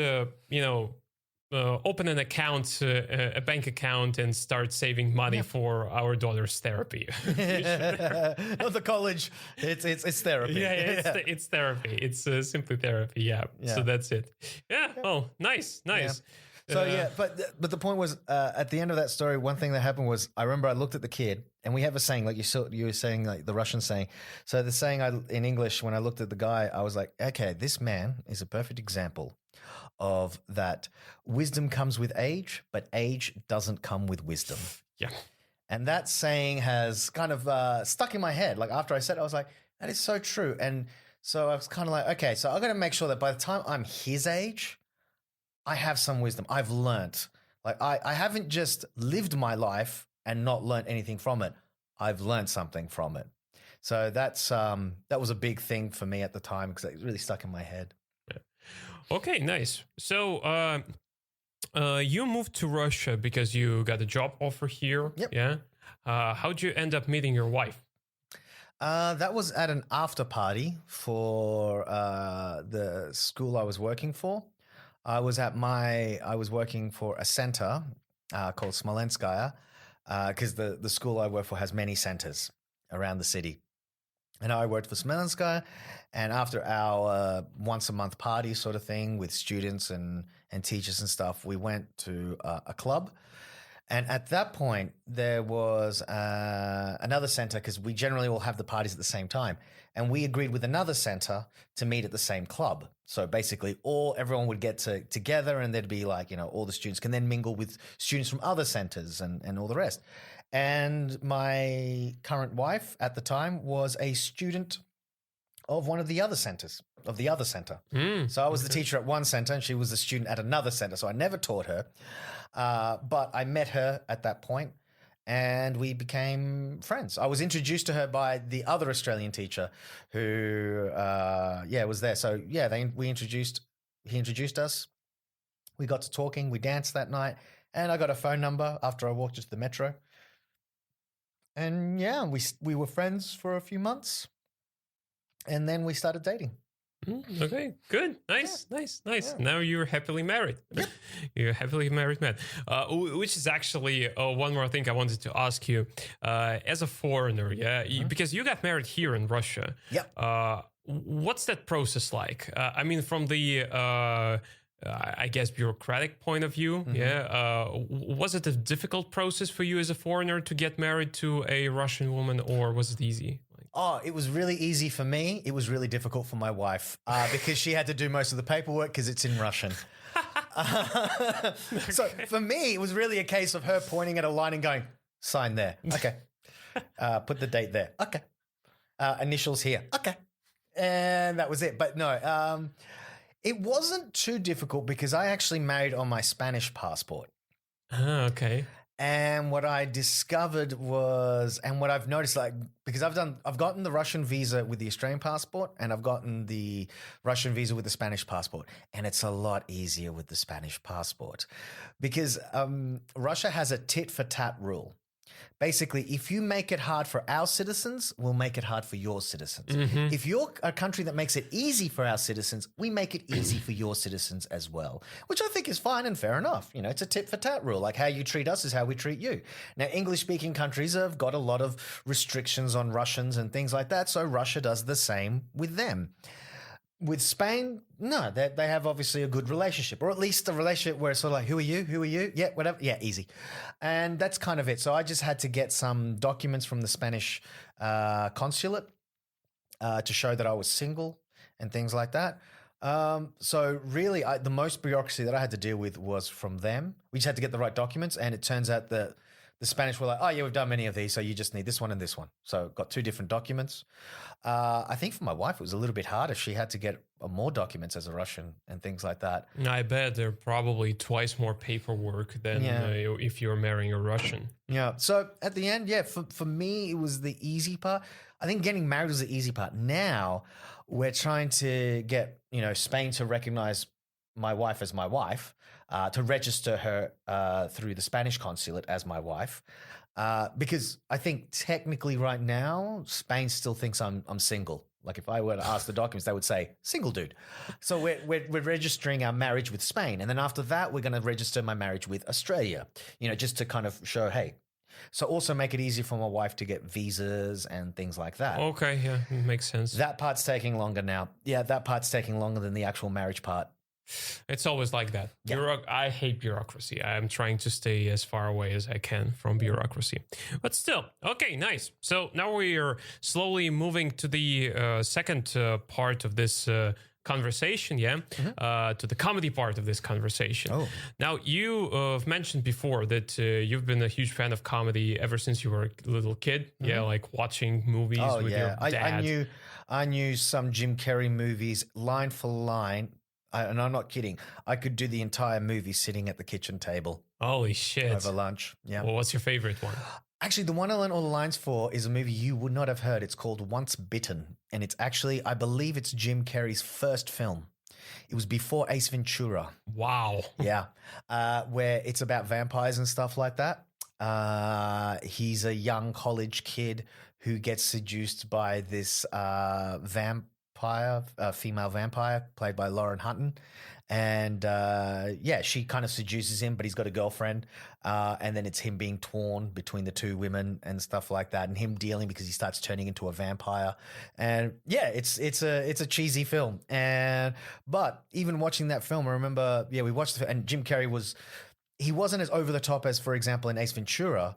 open an account, a bank account, and start saving money for our daughter's therapy. Not the college. It's therapy. It's therapy. It's simply therapy. Yeah. So that's it. Yeah. Oh, nice. Yeah. So but the point was, at the end of that story, one thing that happened was, I remember I looked at the kid, and we have a saying, like you were saying, like the Russian saying. So the saying in English, when I looked at the guy, I was like, okay, this man is a perfect example of that. Wisdom comes with age, but age doesn't come with wisdom. Yeah. And that saying has kind of stuck in my head. Like after I said it, I was like, that is so true. And so I was kind of like, okay, so I've got to make sure that by the time I'm his age, I have some wisdom. I've learnt. Like I haven't just lived my life and not learnt anything from it. I've learnt something from it. So that was a big thing for me at the time because it really stuck in my head. Okay, nice. So you moved to Russia because you got a job offer here. Yep. Yeah. How'd you end up meeting your wife? That was at an after party for the school I was working for. I was working for a center called Smolenskaya because the school I work for has many centers around the city. And I worked for Smolenskaya, and after our once a month party sort of thing with students and teachers and stuff, we went to a club. And at that point, there was another center because we generally all have the parties at the same time. And we agreed with another center to meet at the same club. So basically everyone would get together, and there'd be like, all the students can then mingle with students from other centers and all the rest. And my current wife at the time was a student of one of the other centers, of the other center. So I was the teacher at one center and she was the student at another center. So I never taught her. But I met her at that point and we became friends. I was introduced to her by the other Australian teacher who, was there. So yeah, he introduced us. We got to talking. We danced that night and I got a phone number after I walked into the metro. And yeah, we were friends for a few months. And then we started dating. Okay, good. Nice. Yeah. Now you're happily married. Yep. You're a happily married man. Which is actually one more thing I wanted to ask you. As a foreigner, because you got married here in Russia. Yep. What's that process like? I mean, from the... I guess bureaucratic point of view, was it a difficult process for you as a foreigner to get married to a Russian woman, or was it easy? Oh, it was really easy for me. It was really difficult for my wife because she had to do most of the paperwork because it's in Russian. So for me, it was really a case of her pointing at a line and going, sign there. Okay. Put the date there. Okay. Initials here. Okay. And that was it. But no, it wasn't too difficult because I actually married on my Spanish passport. Okay. And what I discovered was, and what I've noticed, like, because I've gotten the Russian visa with the Australian passport and I've gotten the Russian visa with the Spanish passport. And it's a lot easier with the Spanish passport because Russia has a tit for tat rule. Basically, if you make it hard for our citizens, we'll make it hard for your citizens. Mm-hmm. If you're a country that makes it easy for our citizens, we make it easy for your citizens as well, which I think is fine and fair enough. You know, it's a tit for tat rule. Like how you treat us is how we treat you. Now, English-speaking countries have got a lot of restrictions on Russians and things like that, so Russia does the same with them. With Spain, no, they have obviously a good relationship, or at least a relationship where it's sort of like, who are you? Who are you? Yeah, whatever. Yeah, easy. And that's kind of it. So I just had to get some documents from the Spanish consulate to show that I was single and things like that. So really, the most bureaucracy that I had to deal with was from them. We just had to get the right documents, and it turns out that the Spanish were like, oh, yeah, we've done many of these, so you just need this one and this one. So got two different documents. I think for my wife, it was a little bit harder. She had to get more documents as a Russian and things like that. I bet they're probably twice more paperwork than if you're marrying a Russian. Yeah. So at the end, for me, it was the easy part. I think getting married was the easy part. Now we're trying to get, Spain to recognize my wife as my wife, to register her through the Spanish consulate as my wife. Because I think technically right now, Spain still thinks I'm single. Like if I were to ask the documents, they would say single dude. So we're registering our marriage with Spain. And then after that, we're going to register my marriage with Australia, just to kind of show, hey. So also make it easier for my wife to get visas and things like that. Okay, yeah, makes sense. That part's taking longer now. Yeah, that part's taking longer than the actual marriage part. It's always like that. Yeah. I hate bureaucracy. I'm trying to stay as far away as I can from bureaucracy. But still, okay, nice. So now we are slowly moving to the second part of this conversation, to the comedy part of this conversation. Oh. Now, you have mentioned before that you've been a huge fan of comedy ever since you were a little kid. Mm-hmm. Yeah, like watching movies with your dad. I knew some Jim Carrey movies line for line. And I'm not kidding. I could do the entire movie sitting at the kitchen table. Holy shit. Over lunch. Yeah. Well, what's your favorite one? Actually, the one I learned all the lines for is a movie you would not have heard. It's called Once Bitten. And it's actually, I believe it's Jim Carrey's first film. It was before Ace Ventura. Wow. Yeah. Where it's about vampires and stuff like that. He's a young college kid who gets seduced by this female vampire played by Lauren Hutton. And she kind of seduces him, but he's got a girlfriend. And then it's him being torn between the two women and stuff like that, and him dealing because he starts turning into a vampire. And yeah, it's a cheesy film. But even watching that film, I remember, we watched it, and Jim Carrey wasn't as over the top as, for example, in Ace Ventura,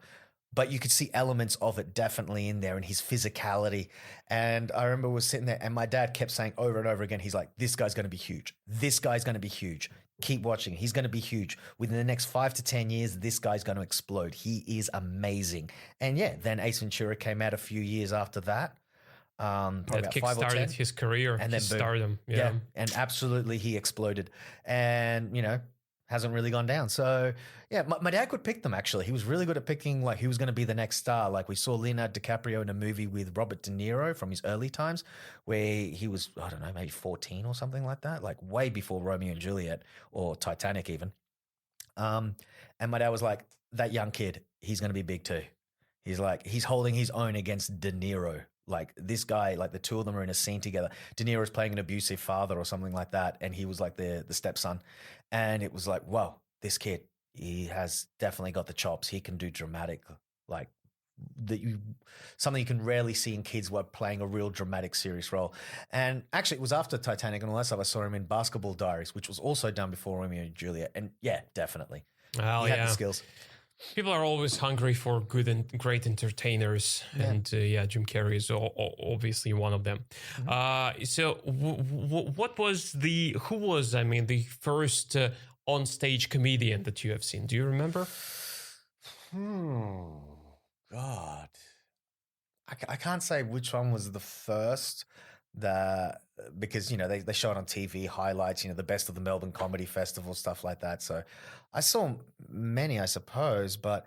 but you could see elements of it definitely in there and his physicality. And I remember we were sitting there and my dad kept saying over and over again, he's like, this guy's going to be huge. This guy's going to be huge. Keep watching. He's going to be huge. Within the next 5 to 10 years, this guy's going to explode. He is amazing. And then Ace Ventura came out a few years after that. probably That about 5 or 10. kickstarted his career And his then boom. stardom. Yeah, and absolutely he exploded, and hasn't really gone down. So yeah, my dad could pick them. Actually, he was really good at picking like who was going to be the next star. Like we saw Leonardo DiCaprio in a movie with Robert De Niro from his early times, where he was, I don't know, maybe 14 or something like that, like way before Romeo and Juliet or Titanic even. And my dad was like, that young kid, he's going to be big too. He's like, he's holding his own against De Niro. Like this guy, like the two of them are in a scene together. De Niro's playing an abusive father or something like that, and he was like the stepson. And it was like, whoa, this kid, he has definitely got the chops. He can do dramatic, like something you can rarely see in kids who are playing a real dramatic, serious role. And actually, it was after Titanic and all that stuff. I saw him in Basketball Diaries, which was also done before Romeo and Juliet. And yeah, definitely, Well, he had the skills. People are always hungry for good and great entertainers, and Jim Carrey is obviously one of them. So, what was who was the first on-stage comedian that you have seen? Do you remember? God, I can't say which one was the first. Because they show it on TV highlights, the best of the Melbourne Comedy Festival, stuff like that. So I saw many, I suppose, but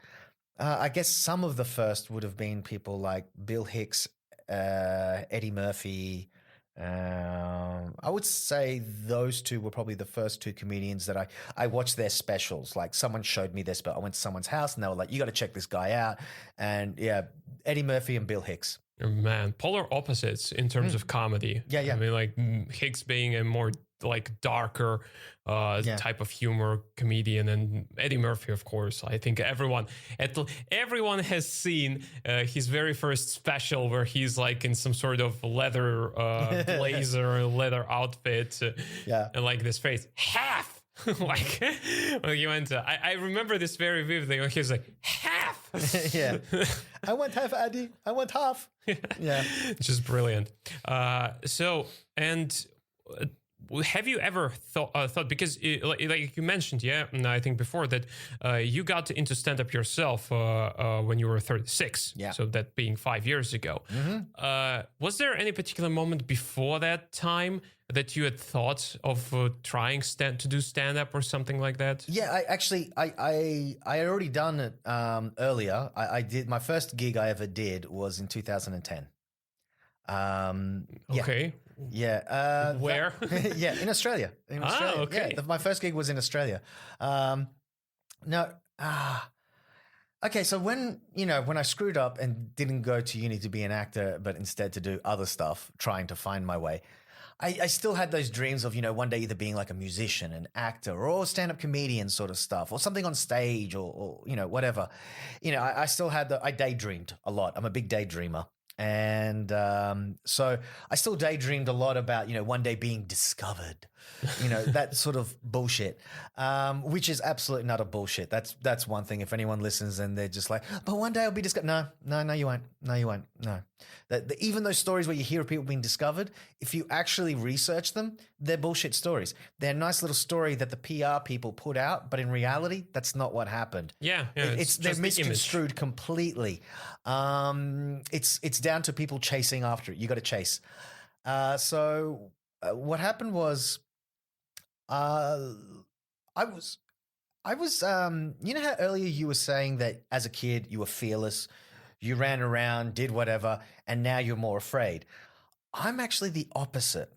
I guess some of the first would have been people like Bill Hicks, Eddie Murphy. I would say those two were probably the first two comedians that I watched their specials. Like someone showed me their special. I went to someone's house and they were like, you got to check this guy out. And yeah, Eddie Murphy and Bill Hicks. Man, polar opposites in terms of comedy. Yeah. I mean, like Hicks being a more like darker type of humor comedian, and Eddie Murphy, of course. I think everyone has seen his very first special where he's like in some sort of leather blazer, leather outfit, and like this face half. Like when he went I remember this very vividly when he was like half. Yeah. I want half, Eddie. I want half. Yeah. Just brilliant. Have you ever thought because like you mentioned, and I think before that you got into stand-up yourself when you were 36, so that being 5 years ago. Was there any particular moment before that time that you had thought of trying to do stand-up or something like that? Yeah, I already done it earlier. I did, my first gig I ever did was in 2010. Okay. Yeah. Where? In Australia. Okay. Yeah, my first gig was in Australia. Okay, so when I screwed up and didn't go to uni to be an actor, but instead to do other stuff, trying to find my way, I still had those dreams of, one day either being like a musician, an actor, or stand-up comedian sort of stuff, or something on stage, or whatever. I still had I daydreamed a lot. I'm a big daydreamer. And so I still daydreamed a lot about, one day being discovered, that sort of bullshit, which is absolutely not a bullshit. That's one thing. If anyone listens and they're just like, but one day I'll be discovered. No, you won't. No, you won't. No. Even those stories where you hear of people being discovered, if you actually research them, they're bullshit stories. They're a nice little story that the PR people put out, but in reality, that's not what happened. Yeah. They're misconstrued completely. It's down to people chasing after it. You got to chase. So what happened was, I was, how earlier you were saying that as a kid you were fearless, you ran around, did whatever, and now you're more afraid. I'm actually the opposite.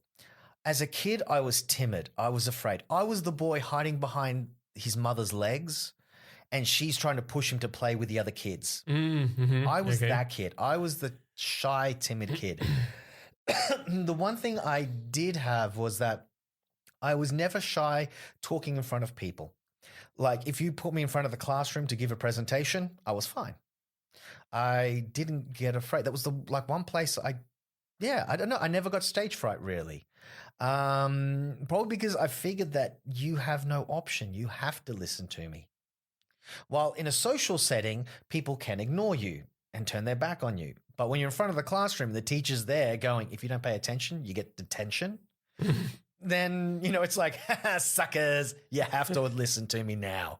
As a kid, I was timid. I was afraid. I was the boy hiding behind his mother's legs, and she's trying to push him to play with the other kids. I was that kid. I was the shy, timid kid. The one thing I did have was that I was never shy talking in front of people. Like if you put me in front of the classroom to give a presentation, I was fine. I didn't get afraid. That was the one place I don't know. I never got stage fright really. Probably because I figured that you have no option. You have to listen to me. While in a social setting, people can ignore you and turn their back on you. But when you're in front of the classroom, the teacher's there going, if you don't pay attention, you get detention. then, it's like, suckers, you have to listen to me now.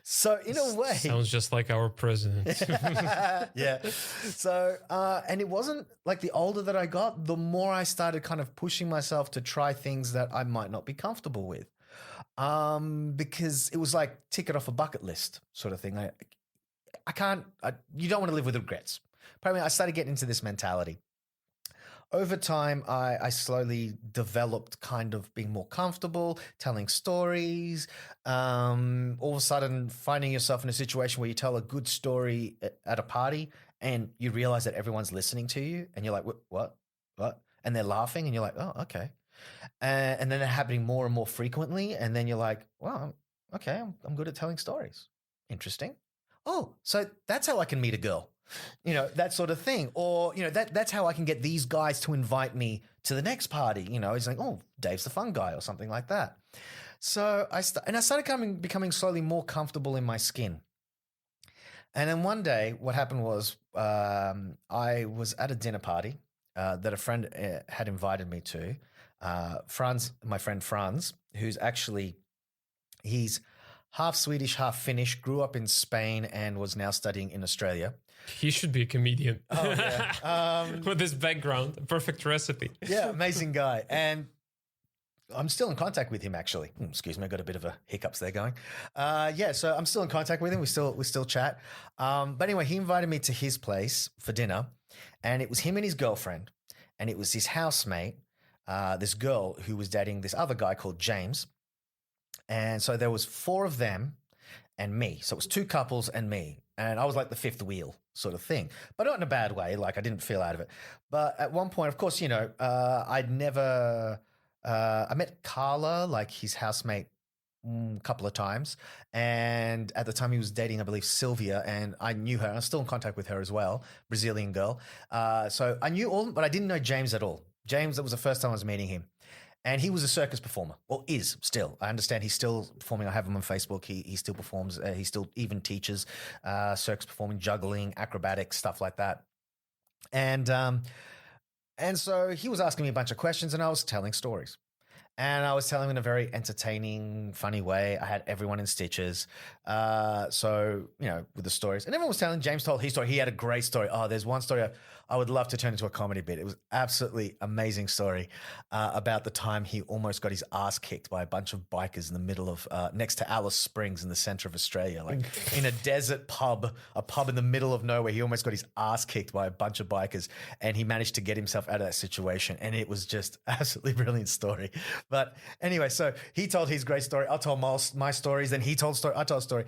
So in a way, sounds just like our president. yeah. So, and it wasn't like the older that I got, the more I started kind of pushing myself to try things that I might not be comfortable with. Because it was like tick it off a bucket list sort of thing. You don't want to live with regrets. Probably I started getting into this mentality. Over time, I slowly developed kind of being more comfortable, telling stories. All of a sudden, finding yourself in a situation where you tell a good story at a party and you realize that everyone's listening to you and you're like, what? And they're laughing and you're like, oh, okay. And then they're happening more and more frequently. And then you're like, well, okay, I'm good at telling stories. Interesting. Oh, so that's how I can meet a girl. That sort of thing. Or, that's how I can get these guys to invite me to the next party. It's like, oh, Dave's the fun guy or something like that. So I started becoming slowly more comfortable in my skin. And then one day what happened was I was at a dinner party that a friend had invited me to. My friend Franz, who's actually, he's half Swedish, half Finnish, grew up in Spain and was now studying in Australia. He should be a comedian. Oh, yeah. With his background, a perfect recipe. Yeah, amazing guy. And I'm still in contact with him, actually. Excuse me, I got a bit of a hiccups there going. So I'm still in contact with him. We still chat. But anyway, he invited me to his place for dinner, and it was him and his girlfriend, and it was his housemate, this girl who was dating this other guy called James. And so there was 4 of them and me. So it was 2 couples and me. And I was like the fifth wheel sort of thing, but not in a bad way. Like I didn't feel out of it. But at one point, of course, I met Carla, like his housemate, a couple of times. And at the time he was dating, I believe, Sylvia, and I knew her. I'm still in contact with her as well, Brazilian girl. So I knew all, but I didn't know James at all. James, that was the first time I was meeting him. And he was a circus performer, or is still. I understand he's still performing. I have him on Facebook. He still performs. He still even teaches circus performing, juggling, acrobatics, stuff like that. And so he was asking me a bunch of questions, and I was telling stories. And I was telling him in a very entertaining, funny way. I had everyone in stitches. So, with the stories. And everyone was telling, James told his story. He had a great story. Oh, there's one story I would love to turn into a comedy bit. It was absolutely amazing story about the time he almost got his ass kicked by a bunch of bikers in the middle of, next to Alice Springs in the center of Australia. Like in a desert pub, a pub in the middle of nowhere. He almost got his ass kicked by a bunch of bikers, and he managed to get himself out of that situation. And it was just absolutely brilliant story. But anyway, so he told his great story. I told my stories. Then he told a story. I told a story.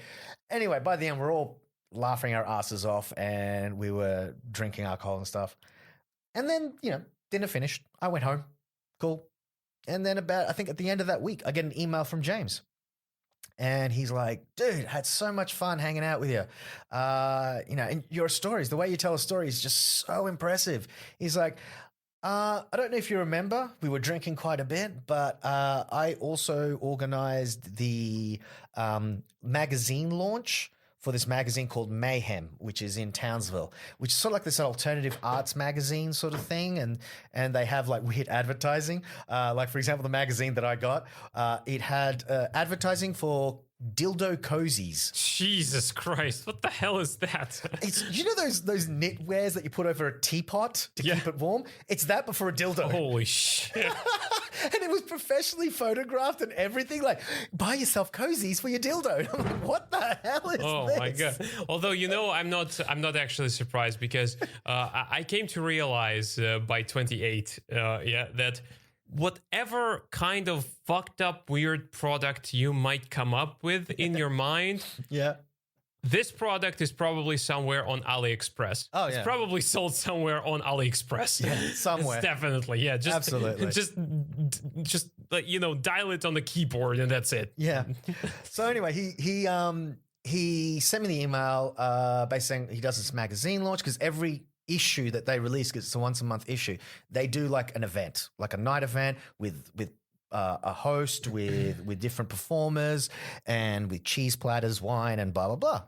Anyway, by the end, we're all laughing our asses off, and we were drinking alcohol and stuff. And then, dinner finished. I went home. Cool. And then I think at the end of that week, I get an email from James. And he's like, dude, had so much fun hanging out with you. And your stories, the way you tell a story is just so impressive. He's like, I don't know if you remember, we were drinking quite a bit, but I also organized the magazine launch for this magazine called Mayhem, which is in Townsville, which is sort of like this alternative arts magazine sort of thing. And they have like weird advertising. Like, for example, the magazine that I got, it had advertising for dildo cozies. Jesus Christ, what the hell is that? It's those knitwears that you put over a teapot to keep it warm? It's that, but for a dildo. Holy shit. And it was professionally photographed and everything. Like, buy yourself cozies for your dildo. And I'm like, what the hell is this? Oh my god! Although I'm not actually surprised, because I came to realize by 28, that whatever kind of fucked up weird product you might come up with in your mind, this product is probably somewhere on AliExpress. Oh, yeah. It's probably sold somewhere on AliExpress. Yeah, somewhere. It's definitely, yeah. Just, absolutely. Just like, dial it on the keyboard and that's it. Yeah. So anyway, he sent me the email basically saying he does this magazine launch, because every issue that they release, because it's a once a month issue, they do like an event, like a night event with a host, with different performers, and with cheese platters, wine, and blah blah blah.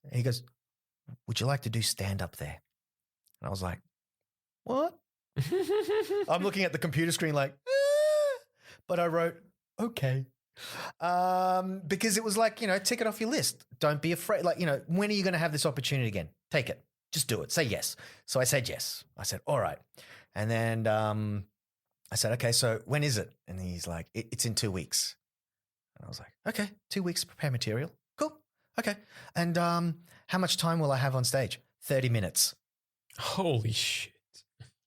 And he goes, "Would you like to do stand up there?" And I was like, "What?" I'm looking at the computer screen like, but I wrote, okay. Because it was like, tick it off your list. Don't be afraid. Like, when are you going to have this opportunity again? Take it. Just do it. Say yes. So I said yes. I said, all right. And then I said, okay, so when is it? And he's like, it's in 2 weeks. And I was like, okay, 2 weeks to prepare material. Cool. Okay. And how much time will I have on stage? 30 minutes. Holy shit.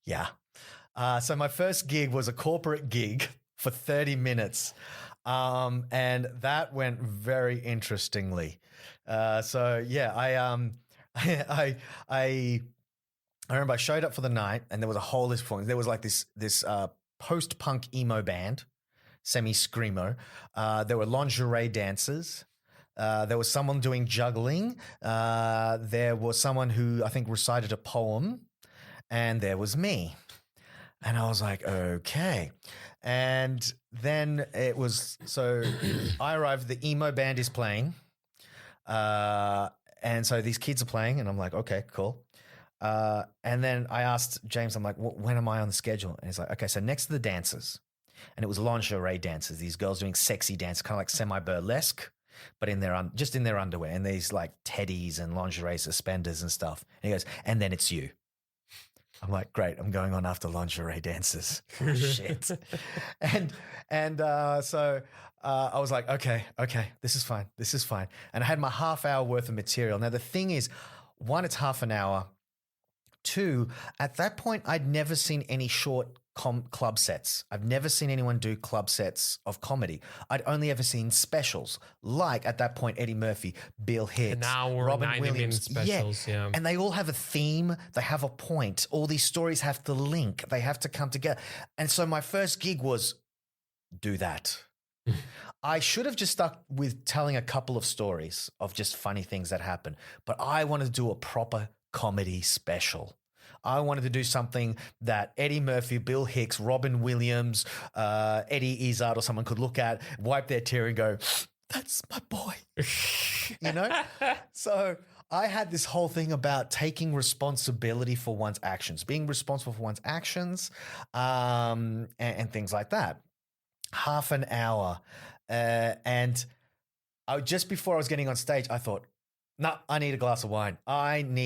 Yeah. So my first gig was a corporate gig for 30 minutes. And that went very interestingly. So yeah, I remember I showed up for the night and there was a whole list of performances. There was like this post-punk emo band, semi-screamo. There were lingerie dancers. There was someone doing juggling. There was someone who I think recited a poem, and there was me. And I was like, okay. And then it was, so I arrived, the emo band is playing. And so these kids are playing and I'm like, okay, cool. And then I asked James, I'm like, when am I on the schedule? And he's like, okay, so next to the dancers. And it was lingerie dancers, these girls doing sexy dance, kind of like semi-burlesque, but just in their underwear and these like teddies and lingerie suspenders and stuff. And he goes, and then it's you. I'm like, great, I'm going on after lingerie dancers. Oh, shit. And so I was like, okay, this is fine. And I had my half hour worth of material. Now, the thing is, one, it's half an hour. Two, at that point, I'd never seen any short club sets. I've never seen anyone do club sets of comedy. I'd only ever seen specials, like at that point, Eddie Murphy, Bill Hicks, an hour, Robin 90-minute Williams. specials, yeah. And they all have a theme. They have a point. All these stories have to link. They have to come together. And so my first gig was do that. I should have just stuck with telling a couple of stories of just funny things that happen. But I wanted to do a proper comedy special. I wanted to do something that Eddie Murphy, Bill Hicks, Robin Williams, Eddie Izzard or someone could look at, wipe their tear and go, that's my boy, So I had this whole thing about taking responsibility for one's actions, being responsible for one's actions and things like that. Half an hour. And just before I was getting on stage, I thought, no, I need a glass of wine. And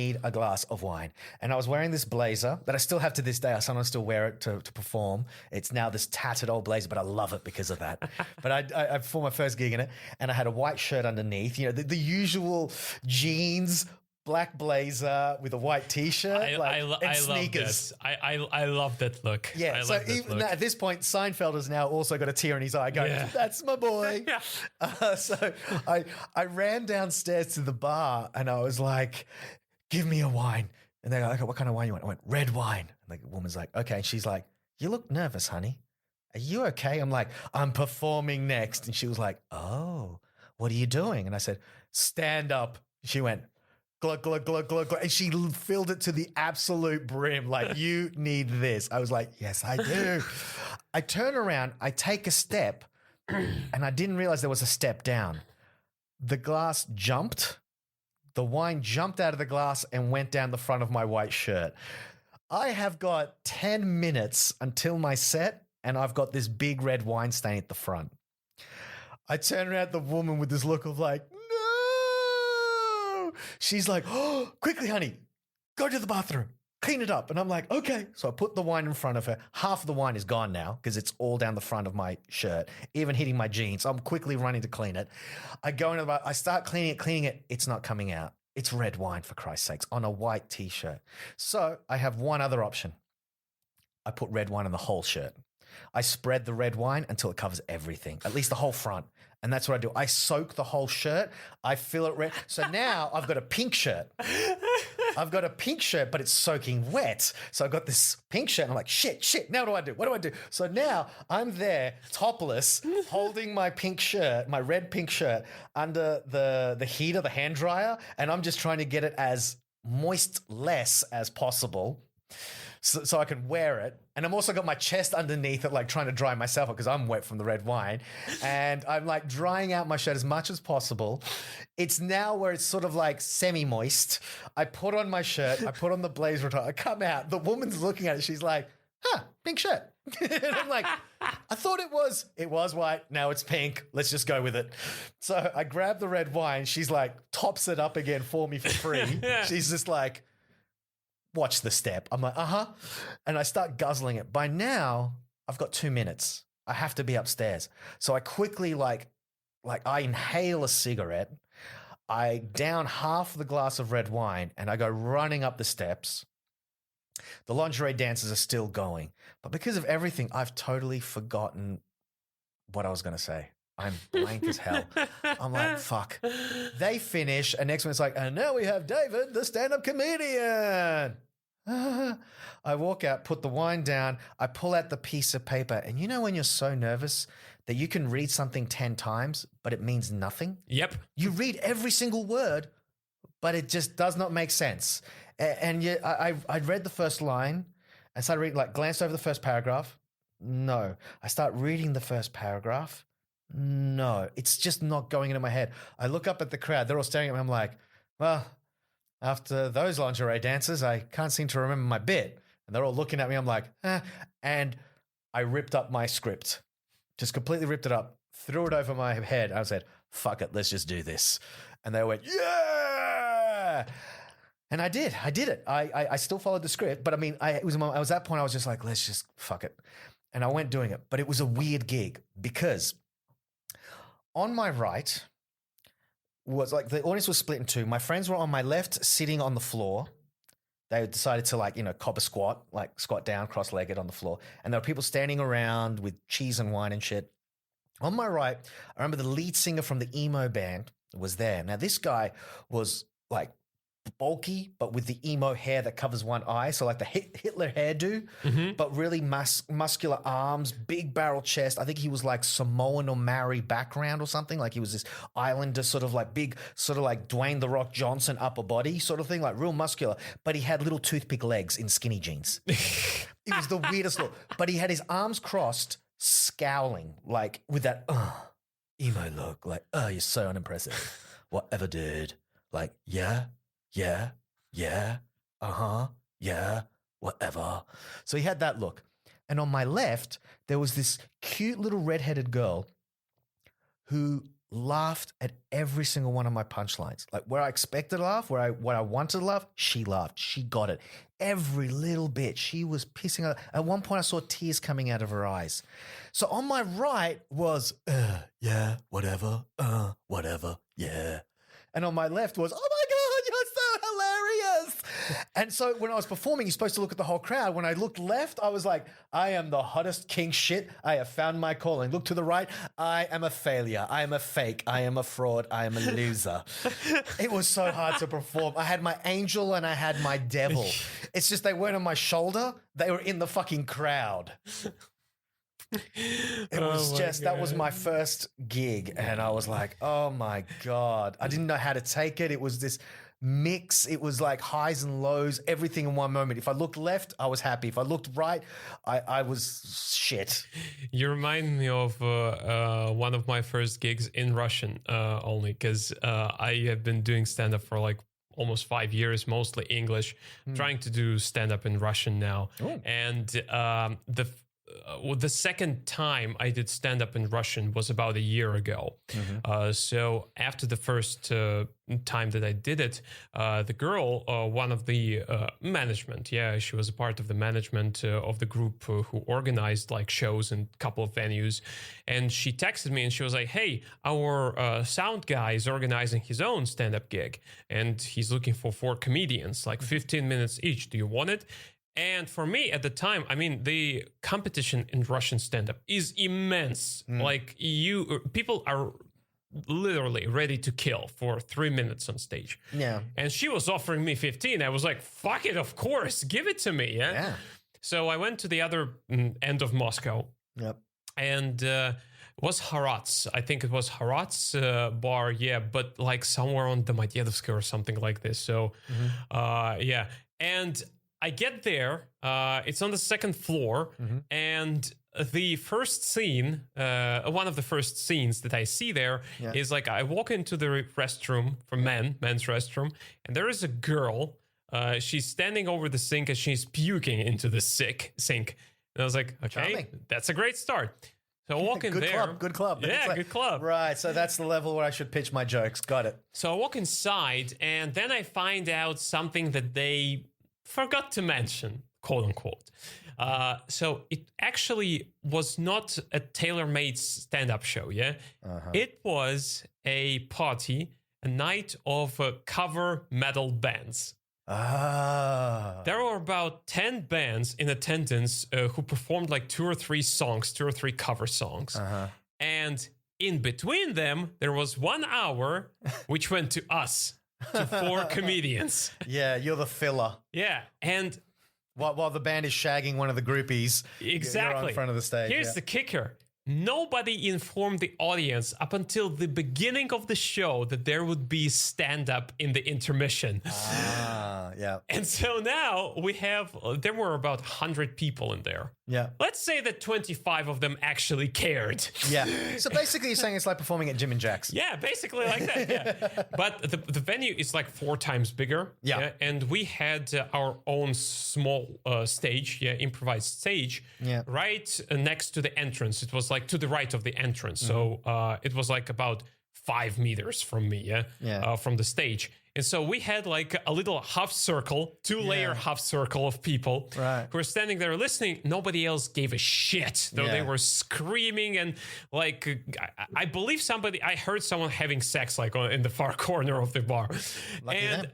I was wearing this blazer that I still have to this day. I sometimes still wear it to perform. It's now this tattered old blazer, but I love it because of that. But I performed my first gig in it, and I had a white shirt underneath, the usual jeans, black blazer with a white t-shirt, and sneakers. I love that look. Yeah, so even at this point, Seinfeld has now also got a tear in his eye going, that's my boy. So I ran downstairs to the bar and I was like, give me a wine. And they're like, okay, what kind of wine you want? I went, red wine. And the woman's like, okay. And she's like, you look nervous, honey. Are you okay? I'm like, I'm performing next. And she was like, oh, what are you doing? And I said, stand up. She went, glug, glug, glug, glug, glug. And she filled it to the absolute brim. Like, you need this. I was like, yes, I do. I turn around, I take a step, and I didn't realize there was a step down. The glass jumped. The wine jumped out of the glass and went down the front of my white shirt. I have got 10 minutes until my set, and I've got this big red wine stain at the front. I turn around at the woman with this look of like, she's like, oh, quickly, honey, go to the bathroom, clean it up. And I'm like, okay. So I put the wine in front of her. Half of the wine is gone now because it's all down the front of my shirt, even hitting my jeans. So I'm quickly running to clean it. I go into the bathroom, I start cleaning it. It's not coming out. It's red wine, for Christ's sakes, on a white t-shirt. So I have one other option. I put red wine on the whole shirt. I spread the red wine until it covers everything, at least the whole front. And that's what I do. I soak the whole shirt. I fill it red. So now I've got a pink shirt. But it's soaking wet. So I've got this pink shirt and I'm like, shit. Now what do I do? So now I'm there topless, holding my pink shirt, my red pink shirt under the heater, the hand dryer. And I'm just trying to get it as moist-less as possible. So I can wear it. And I'm also got my chest underneath it, like trying to dry myself up because I'm wet from the red wine. And I'm like drying out my shirt as much as possible. It's now where it's sort of like semi-moist. I put on my shirt. I put on the blazer. I come out. The woman's looking at it. She's like, pink shirt. And I'm like, I thought it was white. Now it's pink. Let's just go with it. So I grab the red wine. She's like, tops it up again for me for free. She's just like, watch the step. I'm like, and I start guzzling it. By now, I've got 2 minutes. I have to be upstairs. So I quickly like I inhale a cigarette. I down half the glass of red wine and I go running up the steps. The lingerie dances are still going. But because of everything, I've totally forgotten what I was going to say. I'm blank as hell. I'm like, fuck. They finish, and next one's like, and now we have David, the stand-up comedian. I walk out, put the wine down, I pull out the piece of paper, and you know when you're so nervous that you can read something 10 times, but it means nothing? Yep. You read every single word, but it just does not make sense. And yet I read the first line, I started reading, like glanced over the first paragraph. No. I start reading the first paragraph. No. It's just not going into my head. I look up at the crowd. They're all staring at me. I'm like, well, after those lingerie dances, I can't seem to remember my bit. And they're all looking at me. I'm like, And I ripped up my script. Just completely ripped it up, threw it over my head. I said, fuck it, let's just do this. And they went, yeah! And I did it. I still followed the script, but I mean, I was at that point, I was just like, let's just fuck it. And I went doing it. But it was a weird gig because on my right was like, the audience was split in two. My friends were on my left, sitting on the floor. They decided to cop a squat, like squat down, cross-legged on the floor. And there were people standing around with cheese and wine and shit. On my right, I remember the lead singer from the emo band was there. Now, this guy was like bulky, but with the emo hair that covers one eye. So like the Hitler hairdo, but really muscular arms, big barrel chest. I think he was like Samoan or Maori background or something. Like he was this islander sort of like big, sort of like Dwayne The Rock Johnson upper body sort of thing, like real muscular. But he had little toothpick legs in skinny jeans. It was the weirdest look. But he had his arms crossed, scowling, like with that emo look. Like, you're so unimpressive. Whatever, dude. Like, yeah, whatever. So he had that look. And on my left, there was this cute little redheaded girl who laughed at every single one of my punchlines. Like where I expected to laugh, what I wanted to laugh, she laughed. She got it. Every little bit. She was pissing out. At one point, I saw tears coming out of her eyes. So on my right was, yeah, whatever, yeah. And on my left was, oh my God, you're so hilarious. And so when I was performing, you're supposed to look at the whole crowd. When I looked left, I was like, I am the hottest king shit. I have found my calling. Look to the right. I am a failure. I am a fake. I am a fraud. I am a loser. It was so hard to perform. I had my angel and I had my devil. It's just they weren't on my shoulder. They were in the fucking crowd. It was that was my first gig, and I was like, oh my God. I didn't know how to take it. It was this mix. It was like highs and lows, everything in one moment. If I looked left, I was happy. If I looked right, I was shit. You remind me of one of my first gigs in Russian only, because I have been doing stand-up for like almost 5 years, mostly English, trying to do stand-up in Russian now. Ooh. And the second time I did stand-up in Russian was about a year ago. So after the first time that I did it, the girl, one of the management, she was a part of the management of the group who organized like shows in a couple of venues. And she texted me and she was like, hey, our sound guy is organizing his own stand-up gig. And he's looking for 4 comedians, like 15 minutes each. Do you want it? And for me at the time, I mean, the competition in Russian stand-up is immense. Like people are literally ready to kill for 3 minutes on stage. Yeah. And she was offering me 15. I was like, fuck it, of course, give it to me. Yeah. So I went to the other end of Moscow. Yep. And it was Harats. I think it was Harats bar. Yeah. But like somewhere on Domodedovo or something like this. So, yeah. And I get there, it's on the second floor, and the first scene, one of the first scenes that I see there is like I walk into the restroom for men's restroom, and there is a girl, she's standing over the sink and she's puking into the sink. And I was like, okay, that's a great start. So I walk in there. Good club. Yeah, good club. Right, so that's the level where I should pitch my jokes. Got it. So I walk inside, and then I find out something that they forgot to mention, quote unquote. So it actually was not a tailor-made stand-up show, yeah? It was a party, a night of cover metal bands. There were about 10 bands in attendance who performed like 2 or 3 songs, 2 or 3 cover songs. And in between them, there was 1 hour which went to us, to 4 comedians. Yeah, you're the filler. Yeah, and while the band is shagging one of the groupies, exactly. You're on front of the stage. Here's the kicker. Nobody informed the audience up until the beginning of the show that there would be stand-up in the intermission. Yeah. And so now there were about 100 people in there. Yeah. Let's say that 25 of them actually cared. Yeah. So basically you're saying it's like performing at Jim and Jack's. Yeah, basically like that, yeah. But the venue is like 4 times bigger. Yeah. And we had our own small stage, improvised stage, right next to the entrance. It was like to the right of the entrance. So it was like about 5 meters from me, from the stage. And so we had like a little half circle, 2-layer half circle of people who were standing there listening. Nobody else gave a shit, though they were screaming. And like, I believe I heard someone having sex like in the far corner of the bar. Lucky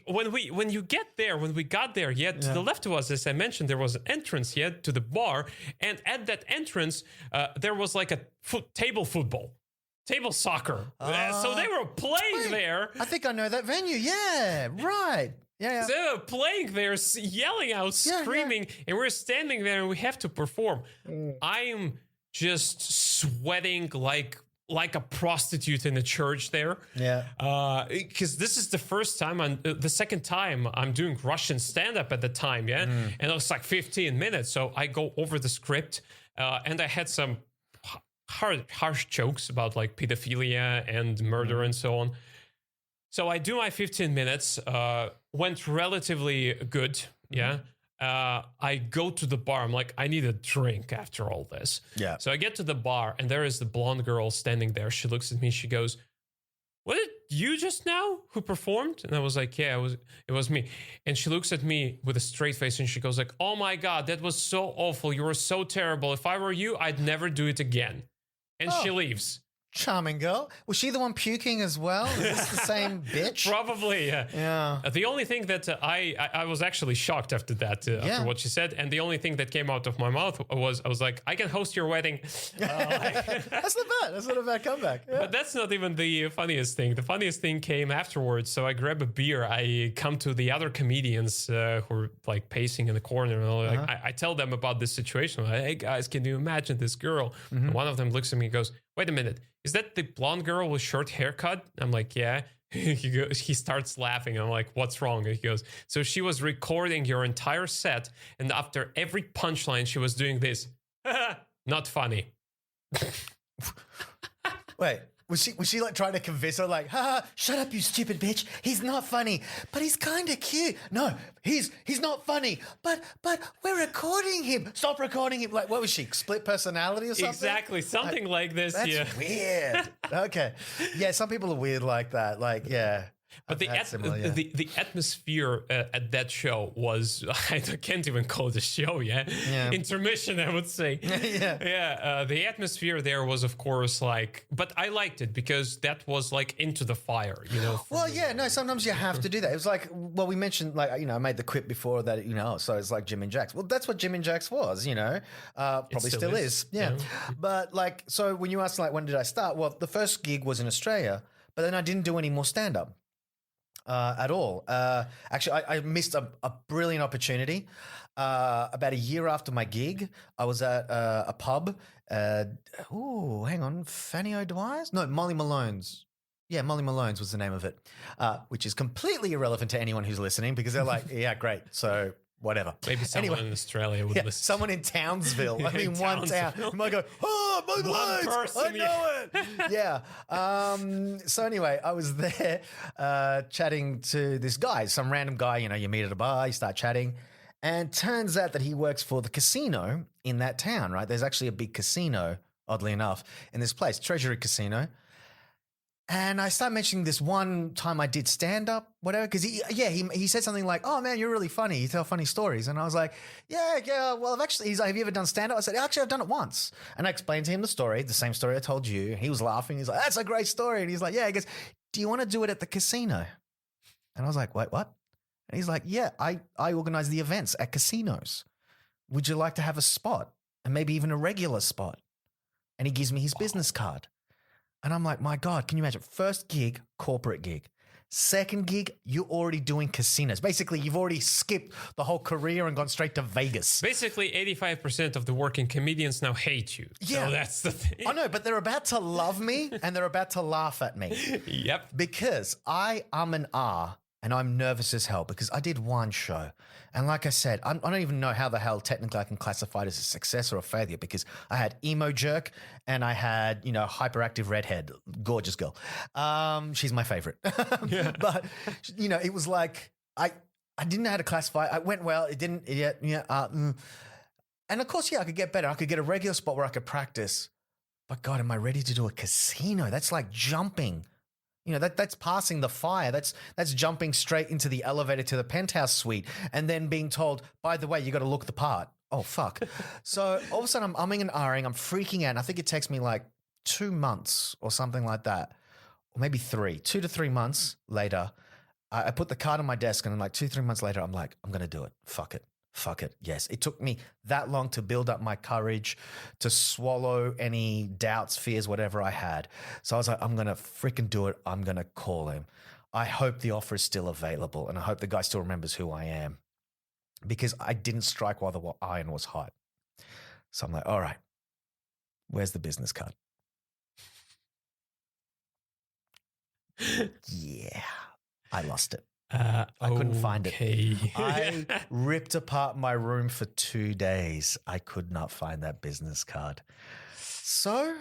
when we got there, to the left of us, as I mentioned, there was an entrance to the bar. And at that entrance, there was like a table soccer. So they were playing there. I think I know that venue. Yeah, right. Yeah. So they were playing there, yelling out, screaming, and we're standing there and we have to perform. I am just sweating like a prostitute in the church there. Yeah. Because this is the second time I'm doing Russian stand-up at the time, and it was like 15 minutes. So I go over the script, and I had some harsh jokes about like pedophilia and murder and so on. So I do my 15 minutes, went relatively good. I go to the bar. I'm like, I need a drink after all this. Yeah. So I get to the bar and there is the blonde girl standing there. She looks at me. She goes, "Was it you just now who performed?" And I was like, "Yeah, it was me." And she looks at me with a straight face and she goes like, "Oh my God, that was so awful. You were so terrible. If I were you, I'd never do it again." And she leaves. Charming girl. Was she the one puking as well? Is this the same bitch? Probably, yeah. The only thing that I was actually shocked after that, after what she said. And the only thing that came out of my mouth was, I was like, "I can host your wedding." That's not bad. That's not a bad comeback. Yeah. But that's not even the funniest thing. The funniest thing came afterwards. So I grab a beer. I come to the other comedians who are like pacing in the corner. And I tell them about this situation. I'm like, "Hey guys, can you imagine this girl?" And one of them looks at me and goes, "Wait a minute. Is that the blonde girl with short haircut?" I'm like, "Yeah." He starts laughing. I'm like, "What's wrong?" And he goes, "So she was recording your entire set, and after every punchline, she was doing this. Not funny." Wait, was she like trying to convince her, like, shut up, you stupid bitch. He's not funny, but he's kind of cute. No, he's not funny, but we're recording him. Stop recording him. Like, what was she? Split personality or something? Exactly, something like this. That's weird. Okay, yeah, some people are weird like that. Like, yeah. But the atmosphere at that show was, I can't even call it a show, intermission, I would say. The atmosphere there was, of course, like, but I liked it because that was like into the fire, you know. Well, sometimes you have to do that. It was like, well, we mentioned, like, you know, I made the quip before that, you know, so it's like Jim and Jack's. Well, that's what Jim and Jack's was, you know, probably still is. Yeah. You know? But like, so when you asked, like, when did I start? Well, the first gig was in Australia, but then I didn't do any more stand-up. At all. Actually, I missed a brilliant opportunity. About a year after my gig, I was at a pub. Hang on. Fanny O'Dwyer's? No, Molly Malone's. Yeah, Molly Malone's was the name of it, which is completely irrelevant to anyone who's listening because they're like, yeah, great. So whatever. Maybe someone in Australia would listen. Someone in Townsville. I mean, one town. You might go, "Oh, my words, I know it." Yeah. So anyway, I was there chatting to this guy, some random guy. You know, you meet at a bar, you start chatting, and turns out that he works for the casino in that town. Right? There's actually a big casino oddly enough, in this place, Treasury Casino. And I started mentioning this one time I did stand up, whatever, because he said something like, "Oh man, you're really funny. You tell funny stories." And I was like, "Yeah. Well, he's like, have you ever done stand up?" I said, "Actually, I've done it once." And I explained to him the story, the same story I told you. He was laughing. He's like, "That's a great story." And he's like, "Yeah." He goes, "Do you want to do it at the casino?" And I was like, "Wait, what?" And he's like, "Yeah, I organize the events at casinos. Would you like to have a spot and maybe even a regular spot?" And he gives me his business card. And I'm like, my God, can you imagine? First gig, corporate gig. Second gig, you're already doing casinos. Basically, you've already skipped the whole career and gone straight to Vegas. Basically, 85% of the working comedians now hate you. Yeah. So that's the thing. I know, but they're about to love me and they're about to laugh at me. Yep. Because I and and I'm nervous as hell because I did one show. And like I said, I don't even know how the hell technically I can classify it as a success or a failure because I had emo jerk and I had, hyperactive redhead, gorgeous girl. She's my favorite. Yeah. But, it was like I didn't know how to classify. I went well. It didn't. And of course, I could get better. I could get a regular spot where I could practice. But God, am I ready to do a casino? That's like jumping. That's passing the fire. That's jumping straight into the elevator to the penthouse suite and then being told, by the way, you got to look the part. Oh, fuck. So all of a sudden I'm umming and ahhing. I'm freaking out. And I think it takes me like 2 months or something like that. Or maybe 2 to 3 months later, I put the card on my desk and like 2-3 months later, I'm like, I'm going to do it. Fuck it. Yes. It took me that long to build up my courage, to swallow any doubts, fears, whatever I had. So I was like, I'm going to freaking do it. I'm going to call him. I hope the offer is still available. And I hope the guy still remembers who I am because I didn't strike while the iron was hot. So I'm like, all right, where's the business card? Yeah, I lost it. I couldn't find it. I ripped apart my room for 2 days. I could not find that business card. So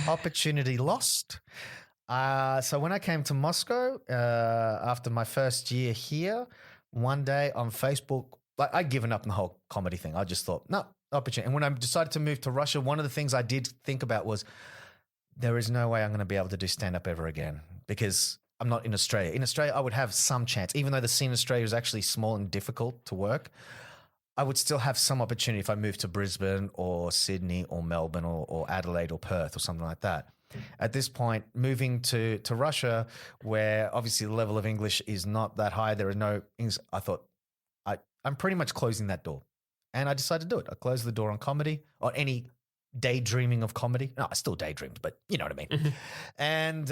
opportunity lost. So when I came to Moscow after my first year here, one day on Facebook, I'd given up on the whole comedy thing. I just thought, no, opportunity. And when I decided to move to Russia, one of the things I did think about was there is no way I'm going to be able to do stand-up ever again because I'm not in Australia. In Australia, I would have some chance. Even though the scene in Australia is actually small and difficult to work, I would still have some opportunity if I moved to Brisbane or Sydney or Melbourne or Adelaide or Perth or something like that. At this point, moving to Russia, where obviously the level of English is not that high, there are no English, I thought, I'm pretty much closing that door. And I decided to do it. I closed the door on comedy or any daydreaming of comedy. No, I still daydreamed, but you know what I mean. Mm-hmm. And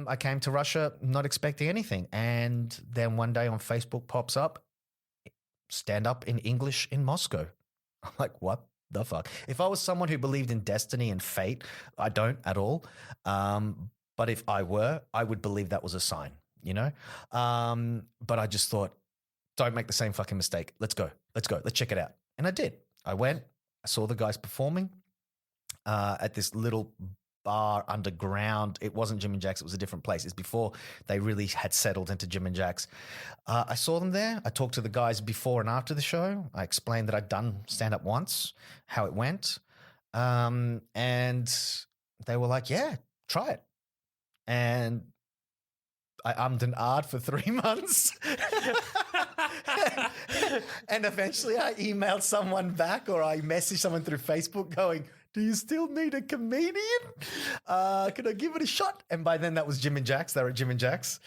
I came to Russia not expecting anything. And then one day on Facebook pops up, stand up in English in Moscow. I'm like, what the fuck? If I was someone who believed in destiny and fate, I don't at all. But if I were, I would believe that was a sign, But I just thought, don't make the same fucking mistake. Let's go. Let's check it out. And I did. I went, I saw the guys performing at this little bar underground. It wasn't Jim and Jack's. It was a different place. It's before they really had settled into Jim and Jack's. I saw them there. I talked to the guys before and after the show. I explained that I'd done stand-up once, how it went. And they were like, yeah, try it. And I ummed and ahed for 3 months. And eventually I emailed someone back or I messaged someone through Facebook going, do you still need a comedian? Could I give it a shot? And by then that was Jim and Jack's. They were at Jim and Jack's.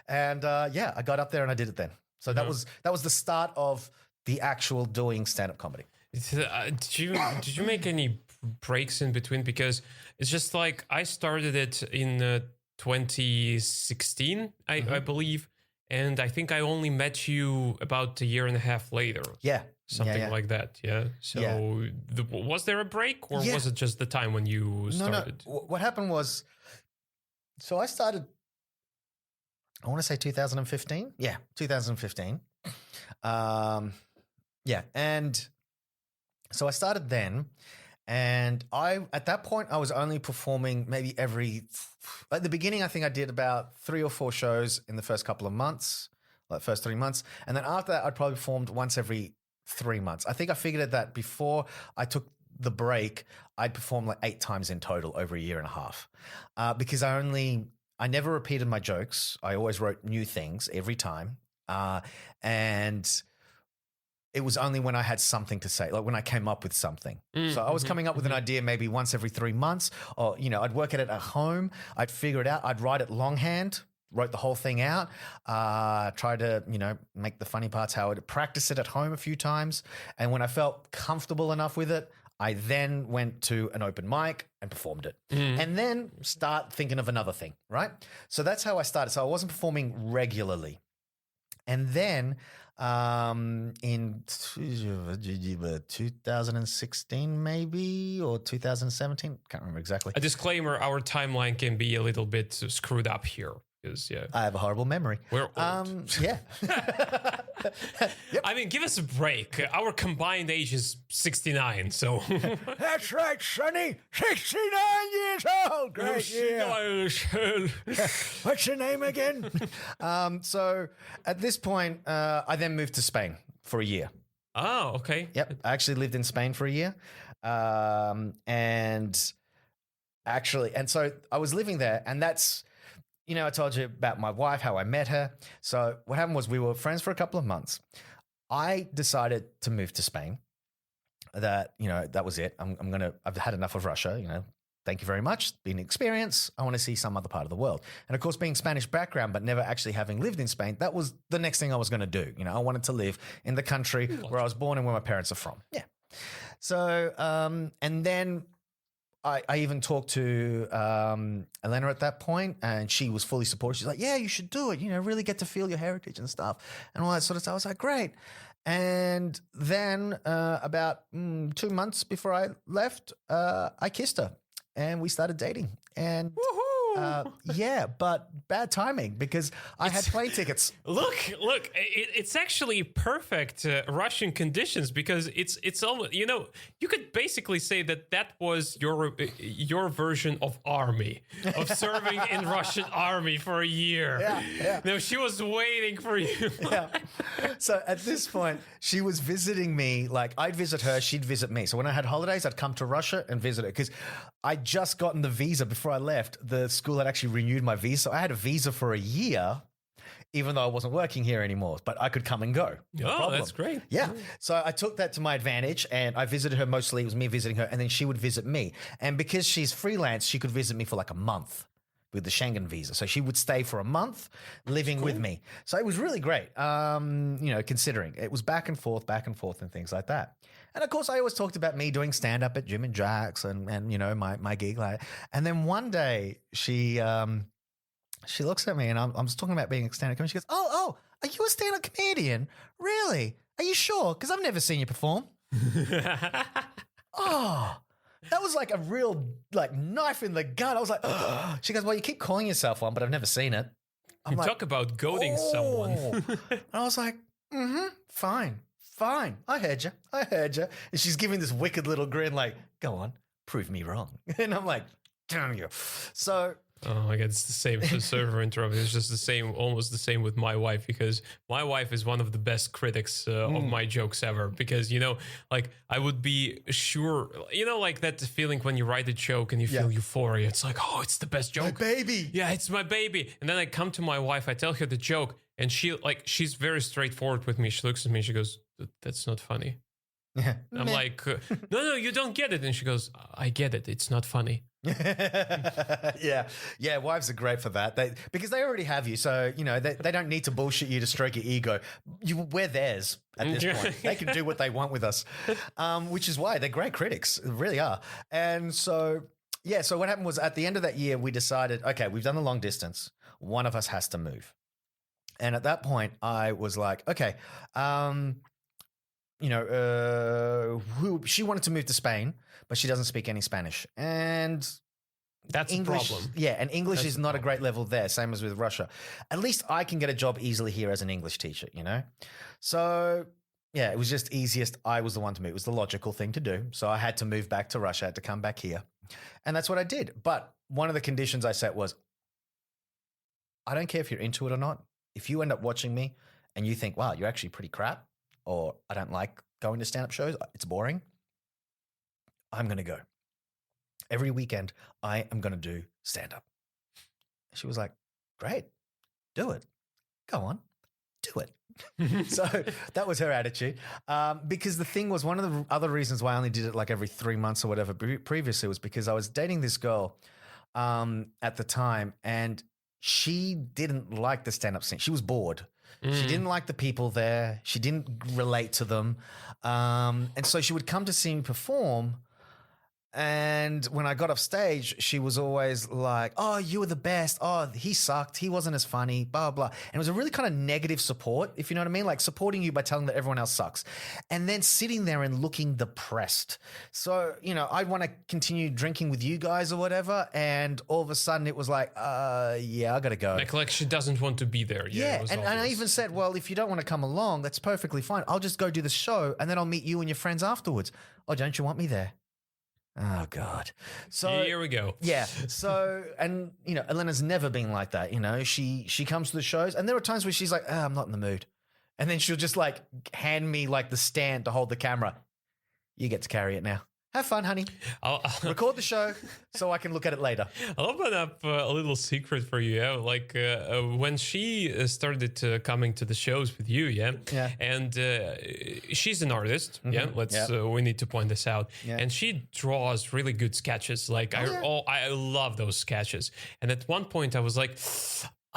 And I got up there and I did it then. So that was the start of the actual doing stand-up comedy. Did you make any breaks in between? Because it's just like I started it in 2016, I believe. And I think I only met you about a year and a half later. Yeah. Something like that. Yeah. So was there a break or was it just the time when you started? No. What happened was, so I started, I want to say 2015. Yeah. 2015. And so I started then. And at that point, I was only performing maybe at the beginning, I think I did about 3 or 4 shows in the first couple of months, like first 3 months. And then after that, I'd probably performed once every 3 months. I think I figured that before I took the break, I'd performed like 8 times in total over a year and a half, because I never repeated my jokes. I always wrote new things every time, and it was only when I had something to say, like when I came up with something. So I was coming up with an idea maybe once every 3 months, or, I'd work at it at home. I'd figure it out. I'd write it longhand, wrote the whole thing out, try to, make the funny parts, how I'd practice it at home a few times. And when I felt comfortable enough with it, I then went to an open mic and performed it, and then start thinking of another thing, right? So that's how I started. So I wasn't performing regularly. And then in 2016 maybe, or 2017, can't remember exactly. A disclaimer, our timeline can be a little bit screwed up here. I have a horrible memory. We're old. Yeah. Yep. I mean, give us a break. Our combined age is 69, so... That's right, Sonny. 69 years old. Great year. What's your name again? So at this point, I then moved to Spain for a year. Oh, okay. Yep. I actually lived in Spain for a year. And so I was living there, and that's... I told you about my wife, how I met her. So what happened was we were friends for a couple of months. I decided to move to Spain. That was it. I've had enough of Russia. Thank you very much. It's been an experience. I want to see some other part of the world. And of course, being Spanish background, but never actually having lived in Spain, that was the next thing I was going to do. I wanted to live in the country where I was born and where my parents are from. Yeah. So, and then I even talked to Elena at that point, and she was fully supportive. She's like, yeah, you should do it. Really get to feel your heritage and stuff and all that sort of stuff. I was like, great. And then about 2 months before I left, I kissed her and we started dating. And yeah, but bad timing because I had plane tickets. Look, it's actually perfect Russian conditions because it's almost, you could basically say that was your version of army, of serving in Russian army for a year. Yeah. No, she was waiting for you. Yeah. So at this point, she was visiting me. Like I'd visit her, she'd visit me. So when I had holidays, I'd come to Russia and visit her because I'd just gotten the visa before I left. The school had actually renewed my visa. So I had a visa for a year, even though I wasn't working here anymore, but I could come and go. No that's great. Yeah. So I took that to my advantage and I visited her mostly. It was me visiting her and then she would visit me. And because she's freelance, she could visit me for like a month with the Schengen visa. So she would stay for a month living with me. So it was really great, considering it was back and forth and things like that. And of course, I always talked about me doing stand-up at Jim and Jack's and my gig. And then one day she looks at me and I'm talking about being a stand-up comedian. She goes, oh, are you a stand-up comedian? Really? Are you sure? Because I've never seen you perform. Oh, that was like a real knife in the gut. I was like, oh. She goes, well, you keep calling yourself one, but I've never seen it. I'm like, talk about goading someone. And I was like, fine. I heard you. And she's giving this wicked little grin like, go on, prove me wrong. And I'm like, damn you. So... Oh my God, it's the same. So sorry for interrupting. It's just the same, almost the same with my wife because my wife is one of the best critics of my jokes ever because, I would be sure, like that feeling when you write a joke and you feel euphoria. It's like, oh, it's the best joke. My baby. Yeah, it's my baby. And then I come to my wife, I tell her the joke and she's very straightforward with me. She looks at me and she goes, that's not funny. Yeah. I'm like, no, you don't get it. And she goes, I get it. It's not funny. Yeah. Wives are great for that. Because they already have you. So, they don't need to bullshit you to stroke your ego. We're theirs at this point. They can do what they want with us, which is why they're great critics. They really are. And so, so what happened was at the end of that year, we decided, okay, we've done the long distance. One of us has to move. And at that point, I was like, okay, she wanted to move to Spain, but she doesn't speak any Spanish. And that's English, a problem. Yeah, and English is not a great level there, same as with Russia. At least I can get a job easily here as an English teacher, So, yeah, it was just easiest. I was the one to move. It was the logical thing to do. So I had to move back to Russia, I had to come back here. And that's what I did. But one of the conditions I set was, I don't care if you're into it or not. If you end up watching me and you think, wow, you're actually pretty crap, or I don't like going to stand-up shows, it's boring, I'm going to go. Every weekend, I am going to do stand-up. She was like, great, do it. Go on, do it. So that was her attitude. Because the thing was, one of the other reasons why I only did it like every 3 months or whatever previously was because I was dating this girl at the time, and she didn't like the stand-up scene. She was bored. She didn't like the people there. She didn't relate to them. And so she would come to see me perform. And when I got off stage, she was always like, oh, you were the best. Oh, he sucked. He wasn't as funny, blah, blah. And it was a really kind of negative support, if you know what I mean? Like supporting you by telling that everyone else sucks. And then sitting there and looking depressed. So, you know, I'd want to continue drinking with you guys or whatever. And all of a sudden it was like, yeah, I got to go. Like she doesn't want to be there. Yeah. And I even said, well, if you don't want to come along, that's perfectly fine. I'll just go do the show and then I'll meet you and your friends afterwards. Oh, don't you want me there? Oh, God. So here we go. Yeah. So, and, you know, Elena's never been like that. You know, she comes to the shows and there are times where she's like, I'm not in the mood. And then she'll just like hand me like the stand to hold the camera. You get to carry it now. Have fun, honey. I'll record the show so I can look at it later. I'll open up a little secret for you. Yeah? Like when she started coming to the shows with you, and she's an artist. We need to point this out. Yeah. And she draws really good sketches. Like I love those sketches. And at one point I was like,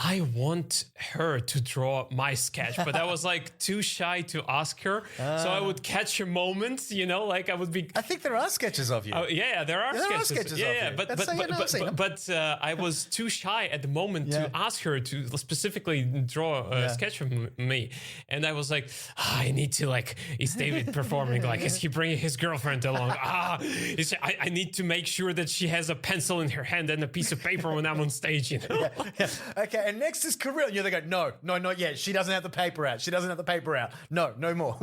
I want her to draw my sketch, but I was like too shy to ask her. So I would catch a moment, you know, like I would be. I think there are sketches of you. Yeah, there are sketches. Yeah, but I was too shy at the moment to ask her to specifically draw a sketch of me, and I was like, I need to like. Is David performing? Like, is he bringing his girlfriend along? I need to make sure that she has a pencil in her hand and a piece of paper when I'm on stage. You know? Okay. And next is Kirill. And you're there going, no, not yet. She doesn't have the paper out. No more.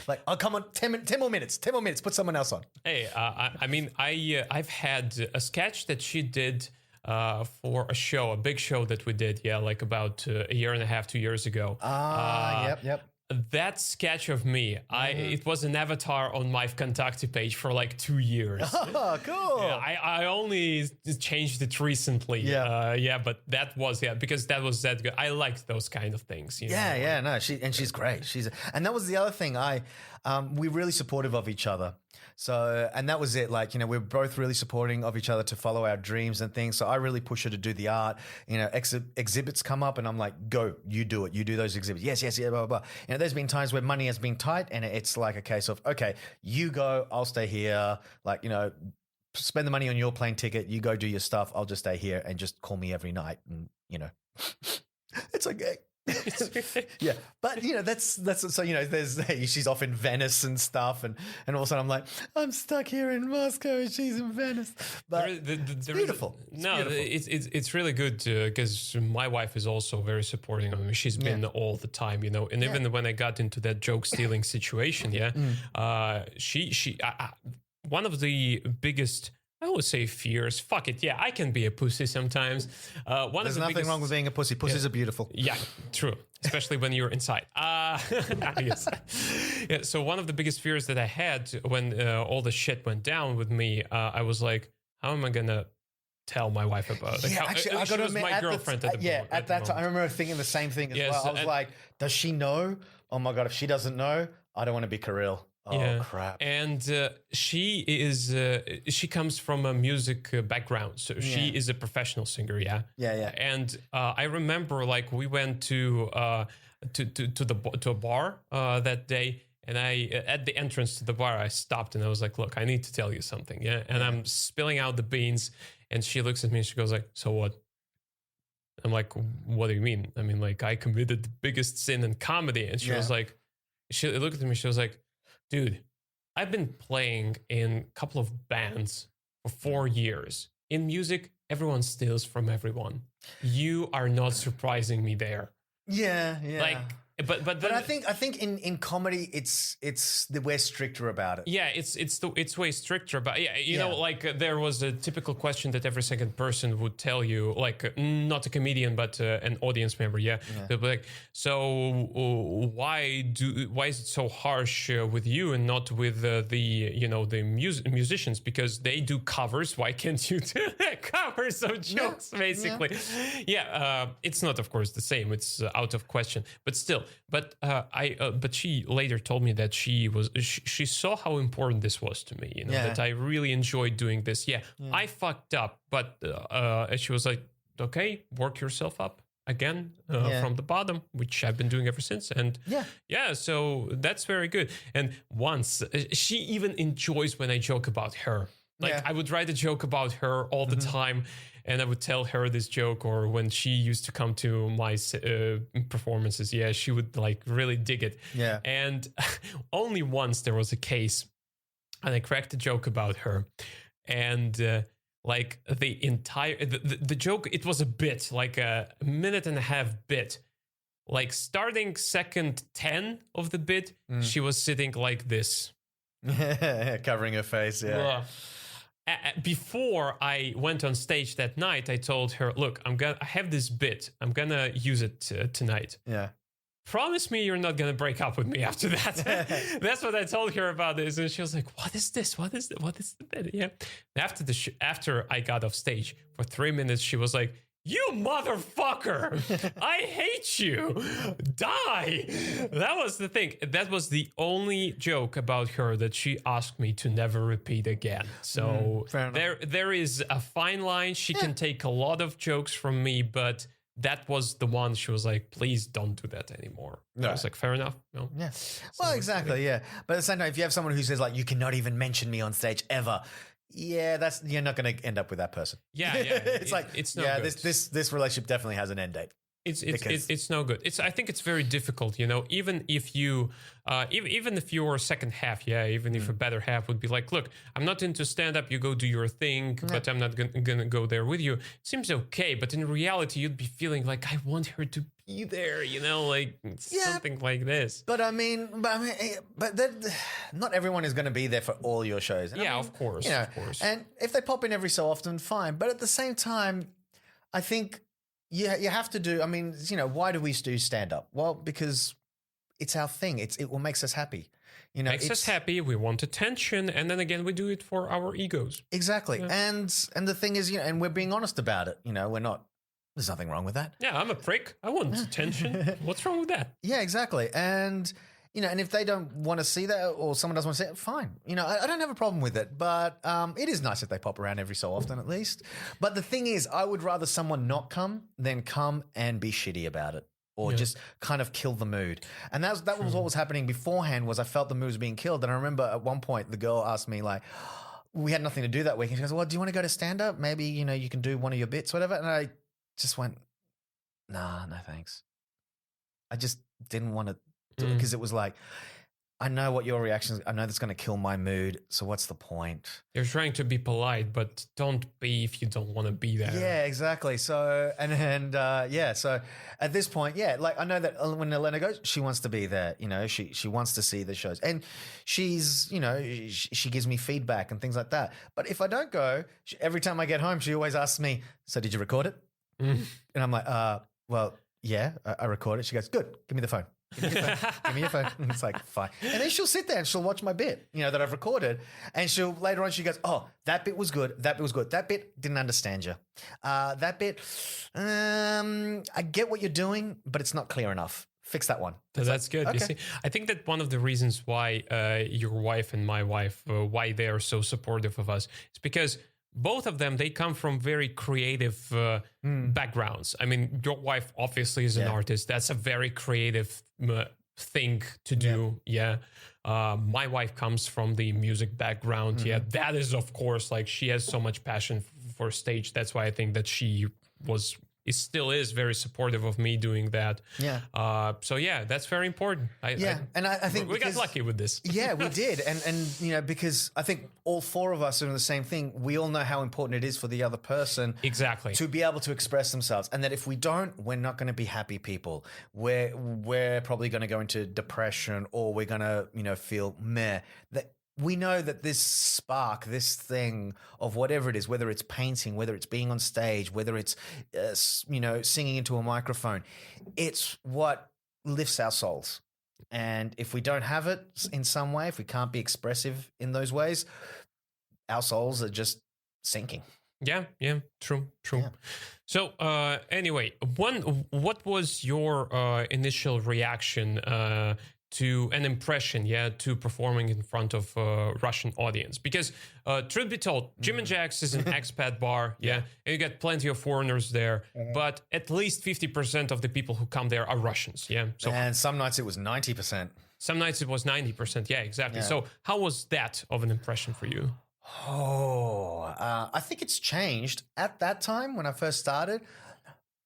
Like, oh, come on, 10 more minutes. Put someone else on. Hey, I've had a sketch that she did for a big show that we did, like about a year and a half, 2 years ago. Yep. That sketch of me, it was an avatar on my Contact page for like 2 years. Oh, cool. Yeah, I only changed it recently. But that was, because that was that good. I liked those kind of things. You know? No, she's great. And that was the other thing. We're really supportive of each other. So, and that was it. Like, you know, we're both really supporting of each other to follow our dreams and things. So I really push her to do the art. You know, exhibits come up and I'm like, go, you do it. You do those exhibits. Yes, blah, blah, blah. You know, there's been times where money has been tight and it's like a case of, okay, you go, I'll stay here. Like, you know, spend the money on your plane ticket. You go do your stuff. I'll just stay here and just call me every night. And, you know, it's okay. Yeah, but you know that's so you know she's off in Venice and stuff, and all of a sudden I'm like, I'm stuck here in Moscow and she's in Venice. But it's beautiful. It's really good because my wife is also very supporting of me. She's been all the time, you know, and even when I got into that joke stealing situation, she one of the biggest. I always say fears. Fuck it. Yeah, I can be a pussy sometimes. There's nothing wrong with being a pussy. Pussies are beautiful. Yeah, true. Especially when you're inside. Yes. Yeah, so one of the biggest fears that I had when all the shit went down with me, I was like, how am I going to tell my wife about it? Like actually, I got to admit, my girlfriend at that time, I remember thinking the same thing as well. I was like, does she know? Oh my God, if she doesn't know, I don't want to be Kirill. Oh, crap. And she comes from a music background. So she is a professional singer, Yeah. And I remember like we went to a bar that day. And at the entrance to the bar, I stopped and I was like, look, I need to tell you something. And I'm spilling out the beans. And she looks at me and she goes like, so what? I'm like, what do you mean? I mean, like I committed the biggest sin in comedy. And she was like, she looked at me, she was like, dude, I've been playing in a couple of bands for 4 years. In music, everyone steals from everyone. You are not surprising me there. Yeah. Like, But I think in comedy we're stricter about it. Yeah, it's way stricter. But yeah, you know, like there was a typical question that every second person would tell you, like not a comedian but an audience member. Yeah, they'll be like, so why is it so harsh with you and not with the musicians, because they do covers? Why can't you do covers of jokes? Basically, it's not, of course, the same. It's out of question. But still. But but she later told me that she saw how important this was to me. You know, that I really enjoyed doing this. I fucked up, but she was like, "Okay, work yourself up again from the bottom," which I've been doing ever since. And so that's very good. And once she even enjoys when I joke about her. Like I would write a joke about her all the time. And I would tell her this joke, or when she used to come to my performances, she would like really dig it. Yeah. And only once there was a case, and I cracked a joke about her, and like the entire the joke, it was a bit, like a minute and a half bit. Like starting second 10 of the bit, she was sitting like this, covering her face. Yeah. Before I went on stage that night, I told her, "Look, I have this bit. I'm gonna use it tonight. Yeah, promise me you're not gonna break up with me after that." That's what I told her about this, and she was like, "What is this? What is the bit?" Yeah. After I got off stage for 3 minutes, she was like, "You motherfucker! I hate you! Die!" That was the thing. That was the only joke about her that she asked me to never repeat again. So there is a fine line. She can take a lot of jokes from me, but that was the one she was like, "Please don't do that anymore." I was like, "Fair enough." No. Yeah. Well, exactly. Yeah. But at the same time, if you have someone who says like, "You cannot even mention me on stage ever," you're not going to end up with that person. It's no good. This relationship definitely has an end date. It's no good. I think it's very difficult, you know, even if you even if your second half, even if a better half would be like, "Look, I'm not into stand up, you go do your thing, but I'm not gonna go there with you." It seems okay, but in reality you'd be feeling like, "I want her to be there," you know, like something like this. But not everyone is going to be there for all your shows. And of course, of course. And if they pop in every so often, fine. But at the same time, I think you have to do. I mean, you know, why do we do stand up? Well, because it's our thing. It what makes us happy. You know, makes us happy. We want attention, and then again, we do it for our egos. Exactly. And the thing is, you know, and we're being honest about it. You know, we're not. There's nothing wrong with that. Yeah, I'm a prick. I want attention. What's wrong with that? Yeah, exactly. And you know, and if they don't want to see that, or someone doesn't want to see it, fine. You know, I don't have a problem with it. But it is nice if they pop around every so often, at least. But the thing is, I would rather someone not come than come and be shitty about it, or just kind of kill the mood. And that was what was happening beforehand. Was I felt the mood was being killed, and I remember at one point the girl asked me like, we had nothing to do that week, and she goes, "Well, do you want to go to stand up? Maybe you know you can do one of your bits, whatever." And I just went, "Nah, no thanks." I just didn't want to do it because it was like, I know what your reaction is. I know that's going to kill my mood. So what's the point? You're trying to be polite, but don't be if you don't want to be there. Yeah, exactly. So, so at this point, like I know that when Elena goes, she wants to be there. You know, she wants to see the shows, and she's, you know, she gives me feedback and things like that. But if I don't go, every time I get home, she always asks me, "So did you record it?" And I'm like, well, yeah, I recorded it. She goes, "Good, give me the phone. Give me your phone." And it's like, fine. And then she'll sit there and she'll watch my bit, you know, that I've recorded. And later on she goes, "Oh, that bit was good. That bit was good. That bit didn't understand you. That bit, I get what you're doing, but it's not clear enough. Fix that one." That's good. Okay. You see, I think that one of the reasons why your wife and my wife, why they are so supportive of us, is because both of them, they come from very creative backgrounds. I mean, your wife obviously is an artist. That's a very creative thing to do. My wife comes from the music background. That is, of course, like she has so much passion for stage. That's why I think that she still is very supportive of me doing that. Yeah. So yeah, that's very important. I think we got lucky with this. Yeah, we did. And because I think all four of us are doing the same thing. We all know how important it is for the other person Exactly. to be able to express themselves. And that if we don't, we're not going to be happy people. We're probably going to go into depression, or we're going to, feel meh. That we know that this spark, this thing of whatever it is, whether it's painting, whether it's being on stage, whether it's, singing into a microphone, it's what lifts our souls. And if we don't have it in some way, if we can't be expressive in those ways, our souls are just sinking. Yeah, true. Yeah. So anyway, what was your initial reaction to an impression, to performing in front of a Russian audience? Because truth be told, Jim and Jack's is an expat bar, and you get plenty of foreigners there, but at least 50% of the people who come there are Russians, So, and some nights it was 90%. Some nights it was 90%, exactly. Yeah. So how was that of an impression for you? I think it's changed. At that time, when I first started,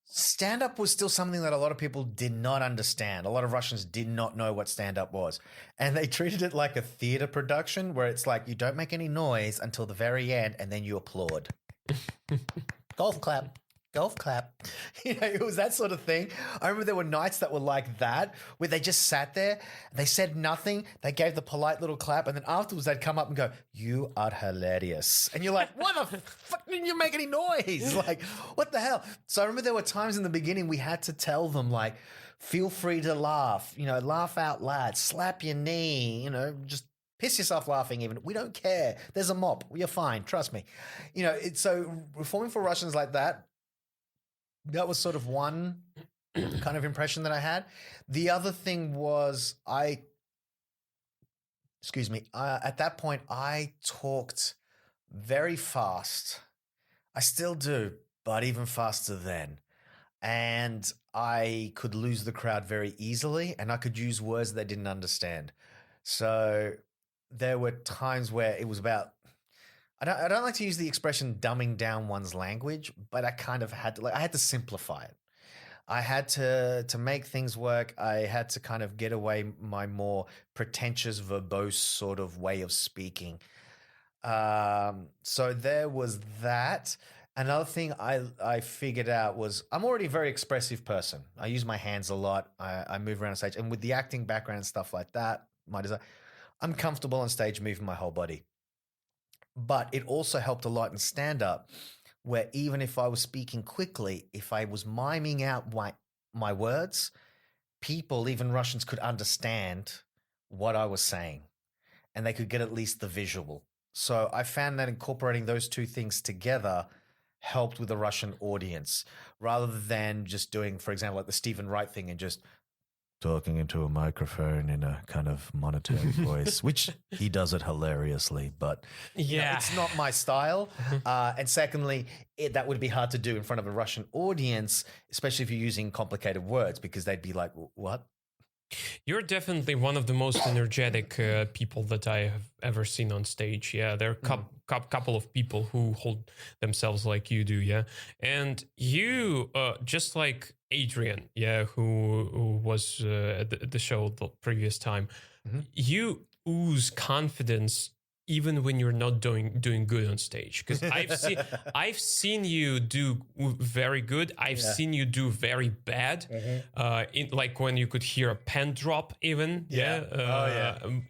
stand-up was still something that a lot of people did not understand. A lot of Russians did not know what stand-up was. And they treated it like a theater production where it's like you don't make any noise until the very end and then you applaud. Golf clap. Golf clap. It was that sort of thing. I remember there were nights that were like that, where they just sat there, they said nothing, they gave the polite little clap, and then afterwards they'd come up and go, "You are hilarious." And you're like, what the fuck didn't you make any noise? Like, what the hell? So I remember there were times in the beginning we had to tell them, like, feel free to laugh, laugh out loud, slap your knee, just piss yourself laughing even. We don't care. There's a mop. You're fine. Trust me. So performing for Russians like that, that was sort of one kind of impression that I had. The other thing was at that point, I talked very fast. I still do, but even faster then. And I could lose the crowd very easily, and I could use words they didn't understand. So there were times where it was about, I don't like to use the expression dumbing down one's language, but I kind of had to, I had to simplify it. I had to make things work. I had to kind of get away my more pretentious, verbose sort of way of speaking. So there was that. Another thing I figured out was I'm already a very expressive person. I use my hands a lot. I move around on stage. And with the acting background and stuff like that, I'm comfortable on stage moving my whole body. But it also helped a lot in stand-up, where even if I was speaking quickly, if I was miming out my words, people, even Russians, could understand what I was saying, and they could get at least the visual. So I found that incorporating those two things together helped with the Russian audience, rather than just doing, for example, like the Stephen Wright thing and just talking into a microphone in a kind of monotone voice, which he does it hilariously, but it's not my style. And secondly, that would be hard to do in front of a Russian audience, especially if you're using complicated words, because they'd be like, what? You're definitely one of the most energetic people that I have ever seen on stage. Yeah, there are couple of people who hold themselves like you do. And you, just like Adrian, who was at the show the previous time, you ooze confidence even when you're not doing good on stage. Because I've seen you do very good. I've seen you do very bad. Like when you could hear a pen drop even.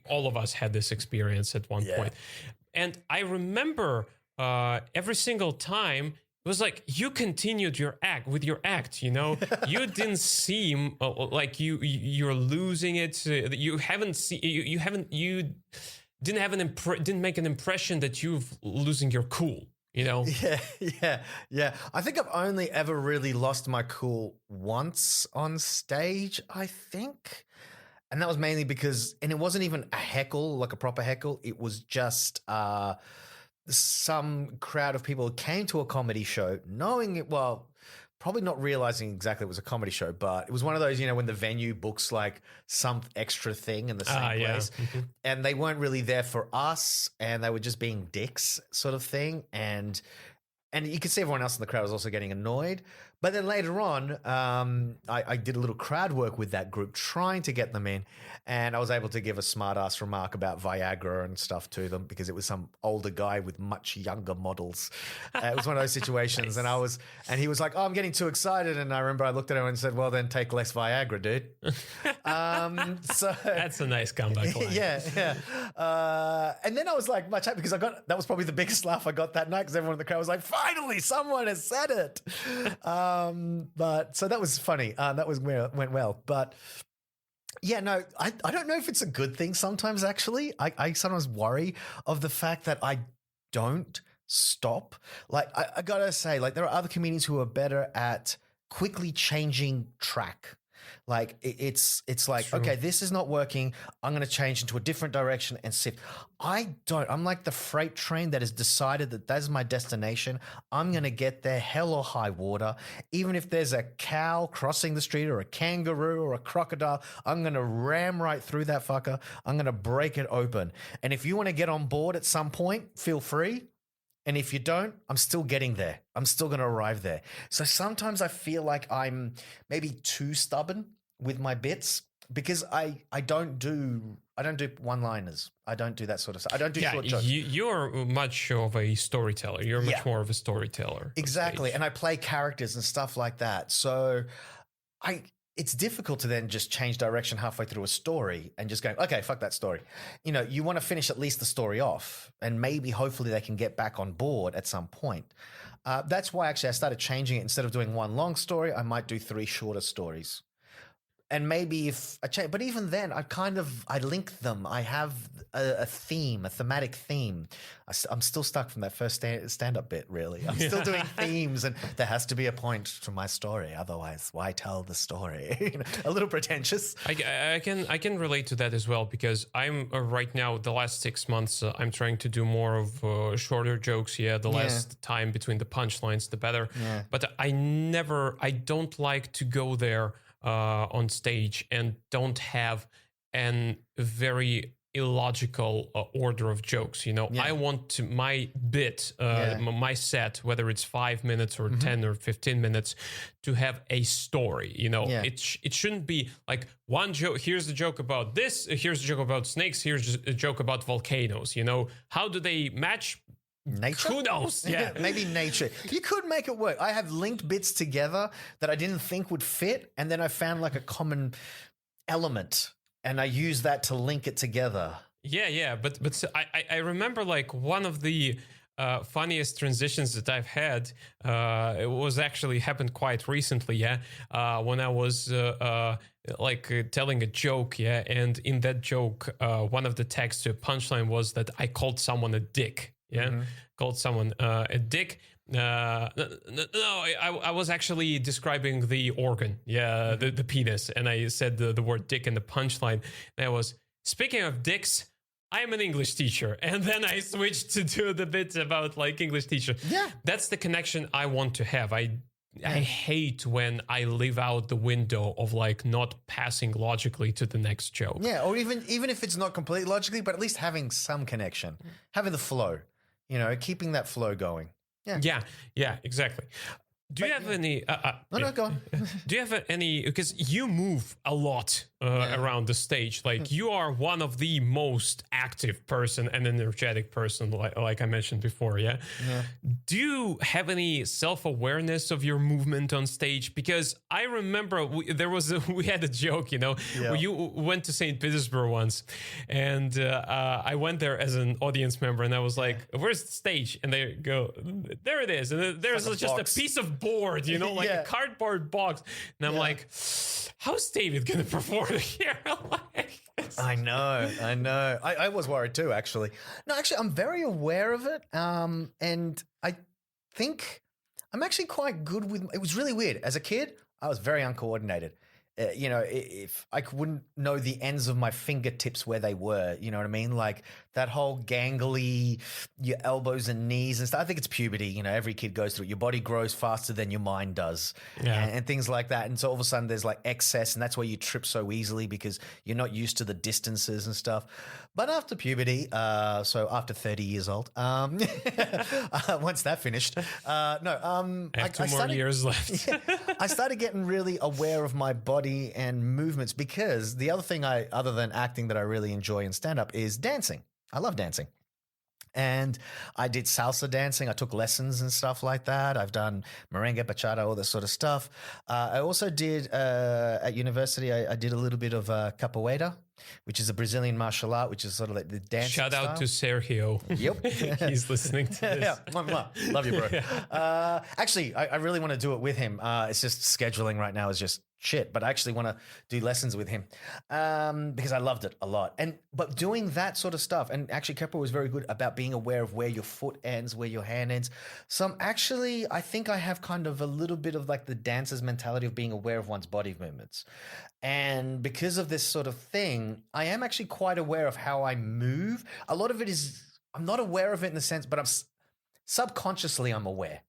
All of us had this experience at one point. And I remember every single time, it was like you continued your act. You didn't seem like you're losing it. You didn't make an impression that you're losing your cool. Yeah. I think I've only ever really lost my cool once on stage, I think. And that was mainly because, and it wasn't even a heckle, like a proper heckle. It was just some crowd of people came to a comedy show knowing it, well, probably not realizing exactly it was a comedy show, but it was one of those, when the venue books like some extra thing in the same place. And they weren't really there for us, and they were just being dicks sort of thing. And you could see everyone else in the crowd was also getting annoyed. But then later on, I did a little crowd work with that group, trying to get them in, and I was able to give a smart-ass remark about Viagra and stuff to them because it was some older guy with much younger models. It was one of those situations, nice. and he was like, "Oh, I'm getting too excited," and I remember I looked at him and said, "Well, then take less Viagra, dude." So that's a nice comeback line. Yeah. And then I was like much happy because that was probably the biggest laugh I got that night because everyone in the crowd was like, "Finally, someone has said it." But so that was funny. That went well. But yeah, no, I don't know if it's a good thing sometimes, actually. I sometimes worry of the fact that I don't stop. Like, I got to say, like, there are other comedians who are better at quickly changing track. Like it's like, true. Okay, this is not working. I'm going to change into a different direction and shift. I don't. I'm like the freight train that has decided that that's my destination. I'm going to get there hell or high water. Even if there's a cow crossing the street or a kangaroo or a crocodile, I'm going to ram right through that fucker. I'm going to break it open. And if you want to get on board at some point, feel free. And if you don't, I'm still getting there. I'm still going to arrive there. So sometimes I feel like I'm maybe too stubborn with my bits because I don't do one-liners. I don't do that sort of stuff. I don't do short jokes. You're much of a storyteller. You're much more of a storyteller. Exactly. And I play characters and stuff like that. So it's difficult to then just change direction halfway through a story and just go, okay, fuck that story. You know, you want to finish at least the story off and maybe hopefully they can get back on board at some point. That's why actually I started changing it. Instead of doing one long story, I might do 3 shorter stories. And maybe if I change, but even then, I link them. I have a theme, a thematic theme. I'm still stuck from that first stand-up bit, really. I'm still doing themes, and there has to be a point to my story. Otherwise, why tell the story? A little pretentious. I can relate to that as well because I'm right now, the last 6 months, I'm trying to do more of shorter jokes. Yeah, the less time between the punchlines, the better. Yeah. But I don't like to go there on stage and don't have an very illogical order of jokes. You know, I want my bit, my set, whether it's 5 minutes or 10 or 15 minutes, to have a story. You know, it shouldn't be like one joke. Here's the joke about this. Here's a joke about snakes. Here's a joke about volcanoes. You know, how do they match? Nature? Who knows? Yeah. Maybe nature. You could make it work. I have linked bits together that I didn't think would fit, and then I found like a common element, and I used that to link it together. Yeah. But so I remember like one of the funniest transitions that I've had. It was actually happened quite recently. When I was telling a joke. And in that joke, one of the texts to a punchline was that I called someone a dick. Called someone a dick. No, I was actually describing the organ, the penis, and I said the word dick in the punchline. And I was, speaking of dicks, I am an English teacher, and then I switched to do the bit about like English teacher. Yeah, that's the connection I want to have. I hate when I leave out the window of like not passing logically to the next joke. Yeah, or even if it's not completely logically, but at least having some connection, having the flow. You know, keeping that flow going. Yeah, exactly. Do you have any? No, go on. Do you have any? Because you move a lot around the stage. Like you are one of the most active person and energetic person, like I mentioned before. Yeah. Do you have any self-awareness of your movement on stage? Because I remember we had a joke. You know, you went to St. Petersburg once, and I went there as an audience member, and I was like, "Where's the stage?" And they go, "There it is." And there's like just a piece of board, you know, like a cardboard box. And I'm like, how's David gonna perform here? I know. I was worried too, actually. No, actually, I'm very aware of it. And I think I'm actually quite good with, it was really weird. As a kid, I was very uncoordinated. if I wouldn't know the ends of my fingertips where they were, you know what I mean? Like that whole gangly, your elbows and knees and stuff. I think it's puberty. You know, every kid goes through it. Your body grows faster than your mind does, and things like that. And so all of a sudden there's like excess, and that's why you trip so easily because you're not used to the distances and stuff. But after puberty, so after 30 years old, once that finished, I have 2 more years left. I started getting really aware of my body and movements because the other thing other than acting that I really enjoy in stand-up is dancing. I love dancing. And I did salsa dancing. I took lessons and stuff like that. I've done merengue, bachata, all this sort of stuff. I also did, at university, I did a little bit of capoeira, which is a Brazilian martial art, which is sort of like the dance Shout out style. to Sergio. Yep. He's listening to this. Yeah. Love you, bro. Actually, I really want to do it with him. It's just scheduling right now is just shit, but I actually want to do lessons with him because I loved it a lot. But doing that sort of stuff, and actually Kepler was very good about being aware of where your foot ends, where your hand ends. So I think I have kind of a little bit of like the dancer's mentality of being aware of one's body movements. And because of this sort of thing, I am actually quite aware of how I move. A lot of it is, I'm not aware of it in the sense, but subconsciously I'm aware.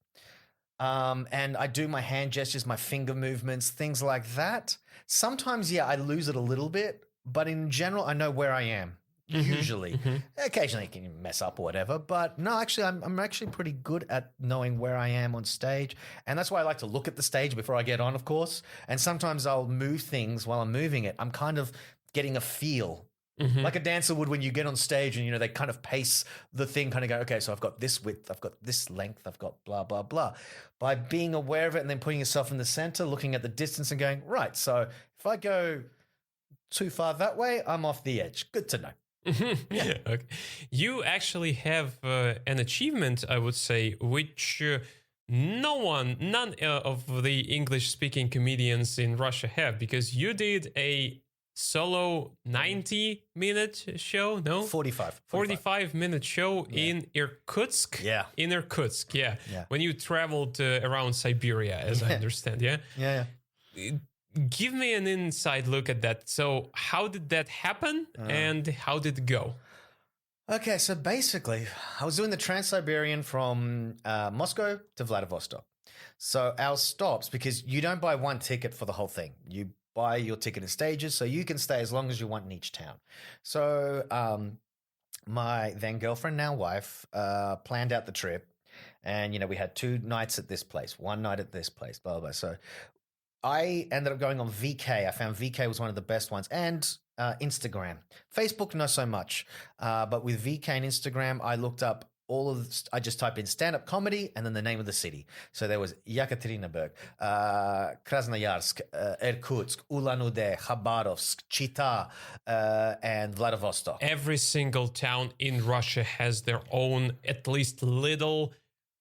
And I do my hand gestures, my finger movements, things like that. Sometimes, I lose it a little bit, but in general, I know where I am. Usually, occasionally I can mess up or whatever, but no, actually, I'm actually pretty good at knowing where I am on stage, and that's why I like to look at the stage before I get on, of course. And sometimes I'll move things while I'm moving it. I'm kind of getting a feel. Like a dancer would when you get on stage and, they kind of pace the thing, kind of go, okay, so I've got this width, I've got this length, I've got blah, blah, blah. By being aware of it and then putting yourself in the center, looking at the distance and going, right, so if I go too far that way, I'm off the edge. Good to know. Okay. You actually have an achievement, I would say, which none of the English-speaking comedians in Russia have, because you did a solo 90-minute show, no? 45-minute show in Irkutsk. Yeah. In Irkutsk, yeah. When you traveled around Siberia, as I understand, yeah? Yeah. Give me an inside look at that. So how did that happen and how did it go? Okay, so basically, I was doing the Trans-Siberian from Moscow to Vladivostok. So our stops, because you don't buy one ticket for the whole thing. You buy your ticket in stages, so you can stay as long as you want in each town. So my then girlfriend, now wife, planned out the trip. And, we had 2 nights at this place, 1 night at this place, blah, blah, blah. So I ended up going on VK. I found VK was one of the best ones. And Instagram. Facebook, not so much. But with VK and Instagram, I looked up I just typed in stand-up comedy and then the name of the city. So there was Yekaterinburg, Krasnoyarsk, Irkutsk, Ulan-Ude, Khabarovsk, Chita, and Vladivostok. Every single town in Russia has their own, at least little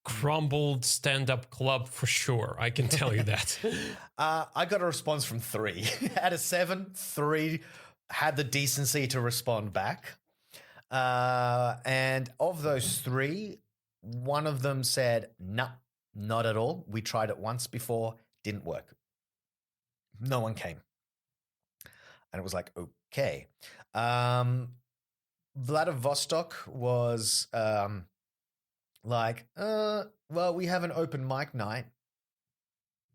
crumbled stand-up club for sure. I can tell you that. I got a response from 3. Out of 7, 3 had the decency to respond back. And of those 3, one of them said, nah, not at all. We tried it once before, didn't work. No one came. And it was like, okay. Vladivostok was well, we have an open mic night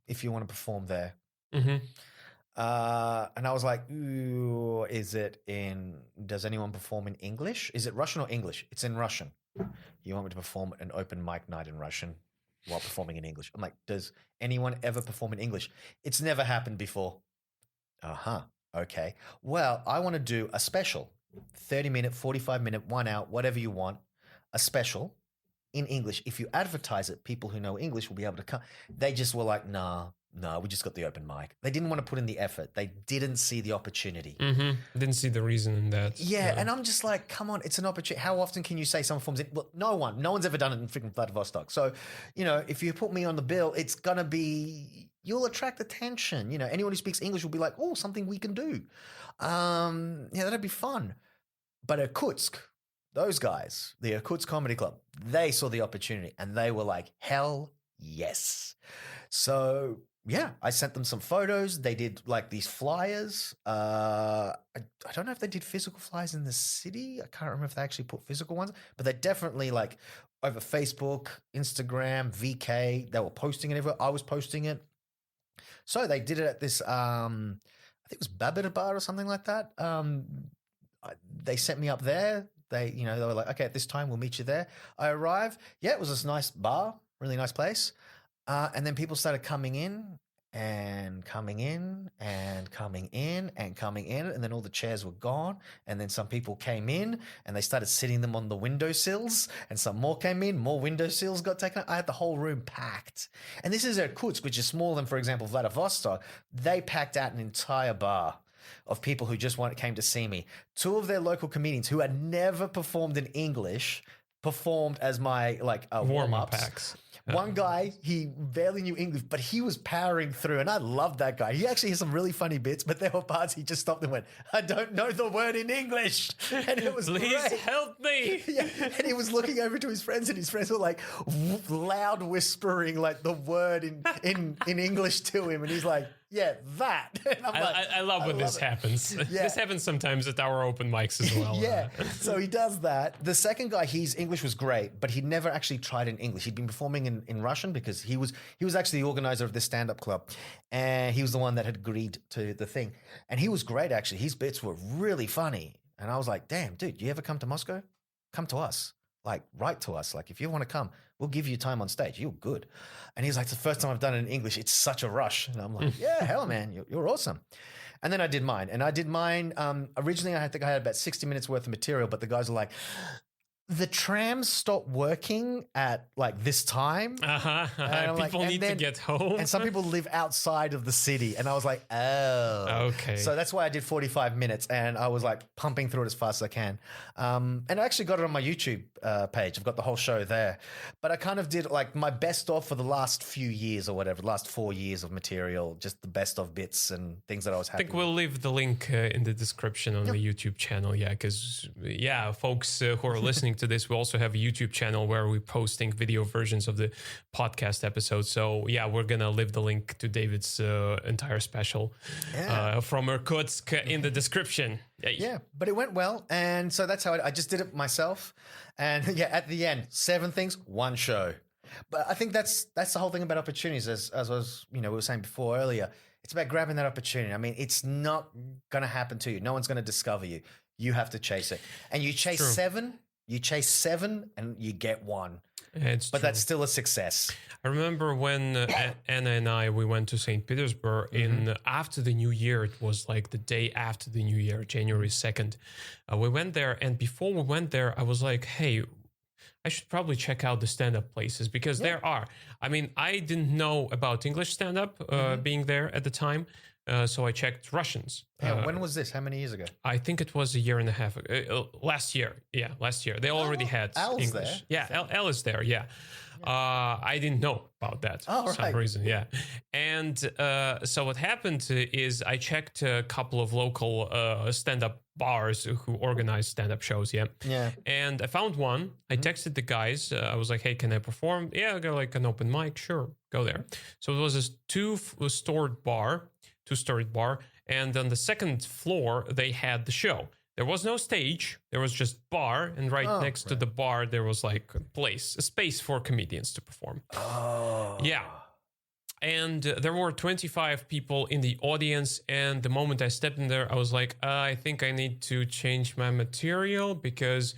if you want to perform there. And I was like, ooh, does anyone perform in English? Is it Russian or English? It's in Russian. You want me to perform an open mic night in Russian while performing in English? I'm like, does anyone ever perform in English? It's never happened before. Okay. Well, I want to do a special, 30-minute, 45-minute, 1 hour, whatever you want, a special in English. If you advertise it, people who know English will be able to come. They just were like, nah, we just got the open mic. They didn't want to put in the effort. They didn't see the opportunity. Didn't see the reason in that. Yeah, and I'm just like, come on, it's an opportunity. How often can you say someone performs it? Well, no one's ever done it in freaking Vladivostok. So, if you put me on the bill, it's going to be, you'll attract attention. Anyone who speaks English will be like, oh, something we can do. That'd be fun. But Irkutsk, those guys, the Irkutsk Comedy Club, they saw the opportunity and they were like, hell yes. So yeah, I sent them some photos. They did like these flyers. I don't know if they did physical flyers in the city. I can't remember if they actually put physical ones, but they definitely like over Facebook, Instagram, VK. They were posting it everywhere. I was posting it. So they did it at this, I think it was Babbitt Bar or something like that. They sent me up there. They were like, okay, at this time we'll meet you there. I arrived. Yeah, it was this nice bar, really nice place. And then people started coming in and coming in and coming in and coming in. And then all the chairs were gone. And then some people came in and they started sitting them on the windowsills. And some more came in, more windowsills got taken. I had the whole room packed. And this is Irkutsk, which is smaller than, for example, Vladivostok. They packed out an entire bar of people who just came to see me. Two of their local comedians who had never performed in English performed as my warm-ups. Packs. One guy, he barely knew English, but he was powering through, and I loved that guy. He actually has some really funny bits, but there were parts he just stopped and went, I don't know the word in English. And it was Please great. help me. Yeah. And he was looking over to his friends, and his friends were like loud whispering like the word in English to him. And he's like, yeah, that. And I love when this happens. Yeah. This happens sometimes at our open mics as well. Yeah. So he does that. The second guy, his English was great, but he'd never actually tried in English. He'd been performing in Russian because he was actually the organizer of this stand-up club. And he was the one that had agreed to the thing. And he was great, actually. His bits were really funny. And I was like, damn, dude, you ever come to Moscow? Come to us. Like, write to us. Like, if you want to come, we'll give you time on stage. You're good. And he's like, it's the first time I've done it in English. It's such a rush. And I'm like, yeah, hell, man, you're awesome. And then I did mine. And I did mine. Originally, I think I had about 60 minutes worth of material, but the guys were like, the trams stopped working at like this time. People need to get home. And some people live outside of the city. And I was like, oh. Okay. So that's why I did 45 minutes. And I was like pumping through it as fast as I can. And I actually got it on my YouTube page. I've got the whole show there. But I kind of did like my best of for the last few years or whatever, the last 4 years of material, just the best of bits and things that I was happy with. We'll leave the link in the description on the YouTube channel. Yeah, because, folks who are listening to this, we also have a YouTube channel where we're posting video versions of the podcast episodes. So we're gonna leave the link to David's entire special from Irkutsk in the description. Yeah, but it went well, and so that's how I just did it myself. And at the end, 7 things, 1 show. But I think that's the whole thing about opportunities, as I was we were saying before earlier. It's about grabbing that opportunity. I mean, it's not gonna happen to you. No one's gonna discover you. You have to chase it, and you chase 7. You chase 7 and you get 1. But that's still a success. I remember when Anna and we went to St. Petersburg after the New Year. It was like the day after the New Year, January 2nd. We went there, and before we went there, I was like, hey, I should probably check out the stand-up places because there are. I mean, I didn't know about English stand-up being there at the time. So I checked Russians. When was this? How many years ago? I think it was a year and a half ago. Last year. Yeah, last year. They already had Al's English. there. Yeah, Al is there. Yeah. I didn't know about that for some reason. Yeah. And so what happened is I checked a couple of local stand-up bars who organize stand-up shows. Yeah. Yeah. And I found one. I texted the guys. I was like, hey, can I perform? Yeah, I got like an open mic. Sure. Go there. So it was this two-storied bar. And on the second floor, they had the show. There was no stage. There was just bar. And next to the bar, there was like a space for comedians to perform. Oh. Yeah. And there were 25 people in the audience. And the moment I stepped in there, I was like, I think I need to change my material because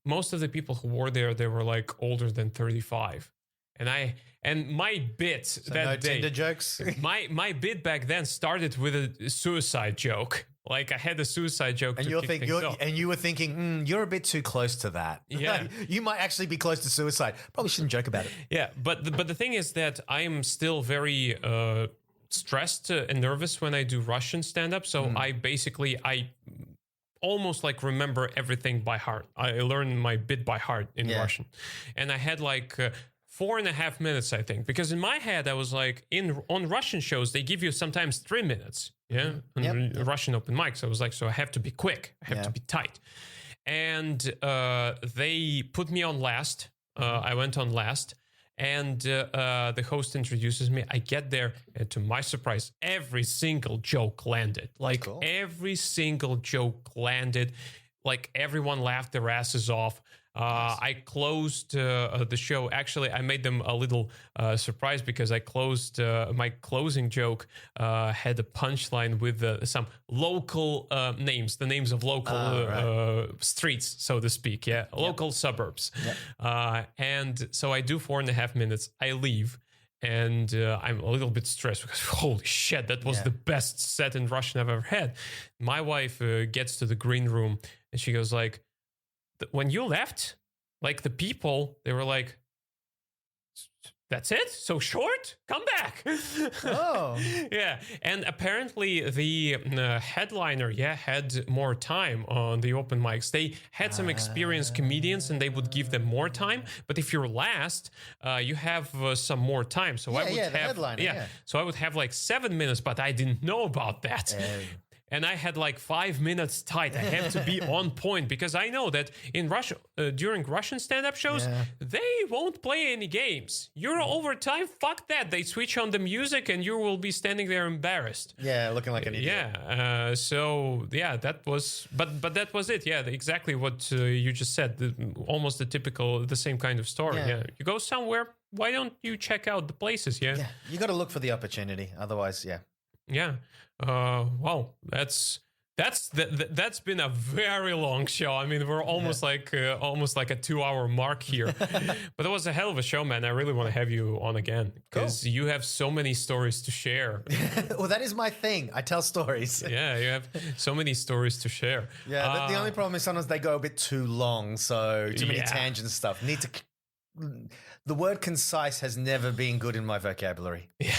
most of the people who were there, they were like older than 35. And my bit that day, Tinder jokes. my bit back then started with a suicide joke. Like I had a suicide joke, and you were thinking, you're a bit too close to that. Yeah, you might actually be close to suicide. Probably shouldn't joke about it. Yeah, but the thing is that I am still very stressed and nervous when I do Russian stand-up. So I almost like remember everything by heart. I learned my bit by heart in Russian, and I had like 4.5 minutes, I think, because in my head I was like, on Russian shows they give you sometimes 3 minutes, on Russian open mics. I was like, so I have to be quick, I have to be tight, and they put me on last. I went on last, and the host introduces me. I get there, and to my surprise, every single joke landed. Like Cool. every single joke landed. Like everyone laughed their asses off. Nice. I closed the show. Actually, I made them a little surprised because I closed my closing joke had a punchline with some local names, the names of local streets, so to speak. Yeah, local suburbs. Yep. And so I do 4.5 minutes. I leave. And I'm a little bit stressed because holy shit, that was the best set in Russian I've ever had. My wife gets to the green room and she goes like, when you left, like the people, they were like, that's it? So short? Come back. Oh. Yeah. And apparently the headliner, had more time on the open mics. They had some experienced comedians and they would give them more time. But if you're last, you have some more time. So I would have, headliner, so I would have like 7 minutes, but I didn't know about that. And I had like 5 minutes tight. I have to be on point because I know that in Russia, during Russian stand-up shows, they won't play any games. You're over time, fuck that. They switch on the music and you will be standing there embarrassed. Yeah, looking like an idiot. Yeah. That was, but that was it. Yeah, exactly what you just said. Almost the same kind of story. Yeah. You go somewhere, why don't you check out the places? Yeah. You got to look for the opportunity. Otherwise, Yeah. Wow. That's been a very long show. I mean, we're almost like a 2-hour mark here. But it was a hell of a show, man. I really want to have you on again because you have so many stories to share. Well, that is my thing. I tell stories. Yeah, you have so many stories to share. Yeah, the only problem is sometimes they go a bit too long, so too many tangents and stuff. The word concise has never been good in my vocabulary. Yeah.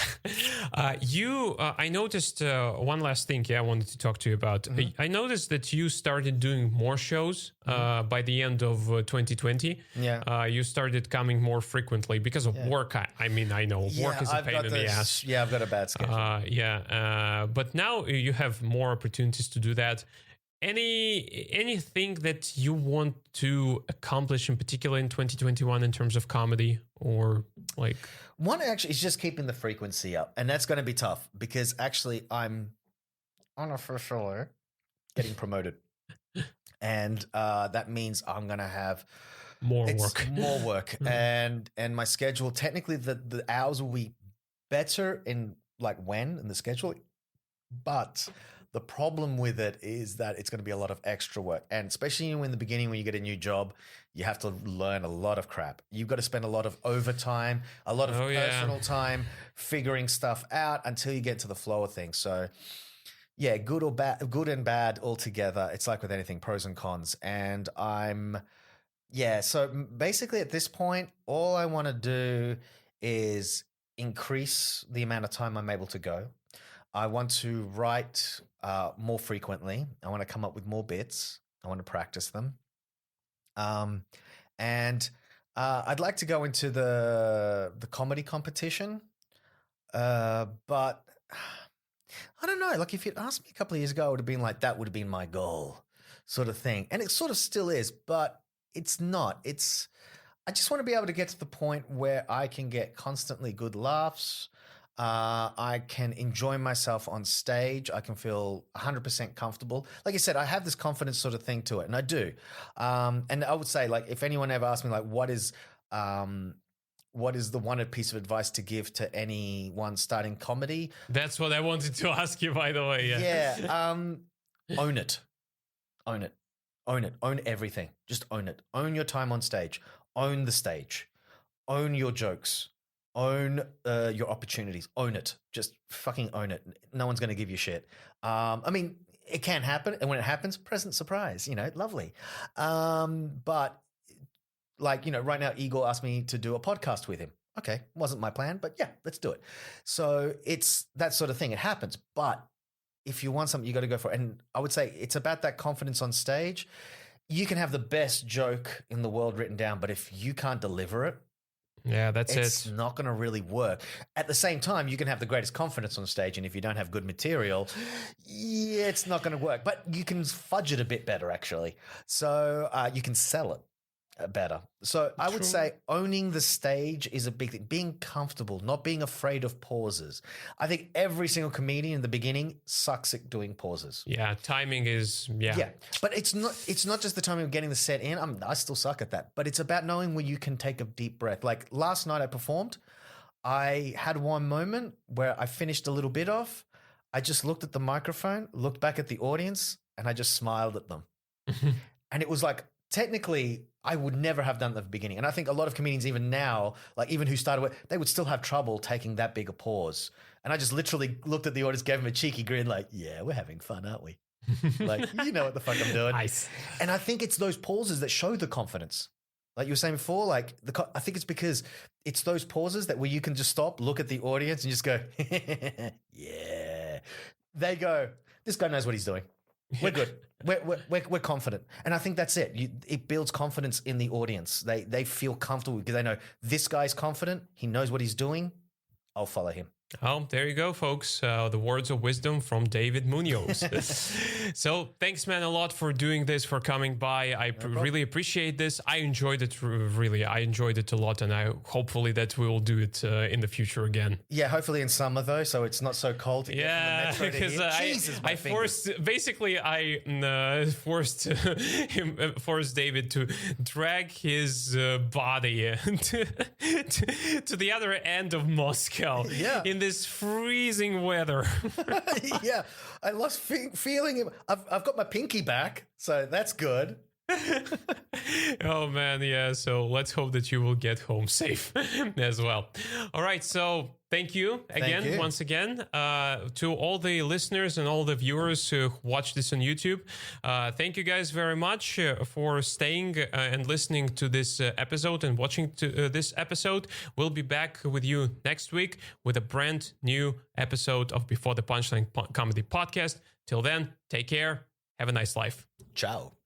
I noticed one last thing I wanted to talk to you about. I noticed that you started doing more shows by the end of 2020. Yeah. You started coming more frequently because of work. I know work is a pain in the ass. Yeah, I've got a bad schedule. But now you have more opportunities to do that. Anything that you want to accomplish in particular in 2021 in terms of comedy or like? One actually is just keeping the frequency up, and that's going to be tough because actually I'm unofficially getting promoted, and that means I'm going to have more work, and my schedule. Technically, the hours will be better in the schedule, but the problem with it is that it's going to be a lot of extra work. And especially in the beginning when you get a new job, you have to learn a lot of crap. You've got to spend a lot of overtime, a lot of personal time figuring stuff out until you get to the flow of things. So yeah, good and bad altogether. It's like with anything, pros and cons. And so basically at this point, all I want to do is increase the amount of time I'm able to go. I want to write more frequently. I want to come up with more bits. I want to practice them. And I'd like to go into the comedy competition. But I don't know. Like if you'd asked me a couple of years ago, I would have been like, that would have been my goal sort of thing. And it sort of still is, but it's not. I just want to be able to get to the point where I can get constantly good laughs. I can enjoy myself on stage. I can feel 100% comfortable. Like I said, I have this confidence sort of thing to it, and I do. And I would say, like, if anyone ever asked me, like, what is the one piece of advice to give to anyone starting comedy? That's what I wanted to ask you, by the way. Yeah. Own it. Own it. Own it. Own everything. Just own it. Own your time on stage. Own the stage. Own your jokes. Own your opportunities. Own it. Just fucking own it. No one's going to give you shit. I mean, it can happen. And when it happens, pleasant surprise, lovely. But like, right now, Igor asked me to do a podcast with him. Okay. Wasn't my plan, but yeah, let's do it. So it's that sort of thing. It happens. But if you want something, you got to go for it. And I would say it's about that confidence on stage. You can have the best joke in the world written down, but if you can't deliver it, yeah, it's not going to really work. At the same time, you can have the greatest confidence on stage, and if you don't have good material, it's not going to work. But you can fudge it a bit better, actually. So you can sell it. better. So I would True. say owning the stage is a big thing. Being comfortable, not being afraid of pauses. I think every single comedian in the beginning sucks at doing pauses. Yeah, timing is Yeah, but it's not just the time of getting the set in. I still suck at that. But it's about knowing when you can take a deep breath. Like last night I performed. I had one moment where I finished a little bit off. I just looked at the microphone, looked back at the audience, and I just smiled at them. And it was like, technically, I would never have done that at the beginning. And I think a lot of comedians, even now, like even who started with, they would still have trouble taking that big a pause. And I just literally looked at the audience, gave them a cheeky grin, like, yeah, we're having fun, aren't we? Like, you know what the fuck I'm doing. Nice. And I think it's those pauses that show the confidence. Like you were saying before, like I think it's because it's those pauses that where you can just stop, look at the audience and just go, yeah. They go, this guy knows what he's doing. We're good. We're confident. And I think that's it. It builds confidence in the audience. They feel comfortable because they know this guy's confident. He knows what he's doing. I'll follow him. Oh, there you go, folks. The words of wisdom from David Muñoz. So thanks, man, a lot for doing this, for coming by. I really appreciate this. I enjoyed it, really. I enjoyed it a lot, and I hopefully that we will do it in the future again. Yeah, hopefully in summer, though, so it's not so cold to get from the metro to here. Jesus, I forced David to drag his body to the other end of Moscow. Yeah. In this freezing weather. Yeah, I lost feeling him. I've got my pinky back, so that's good. Oh man, yeah. So let's hope that you will get home safe as well. All right, so thank you again, once again, to all the listeners and all the viewers who watch this on YouTube. Thank you guys very much for staying and listening to this episode and watching this episode. We'll be back with you next week with a brand new episode of Before the Punchline Comedy Podcast. Till then, take care. Have a nice life. Ciao.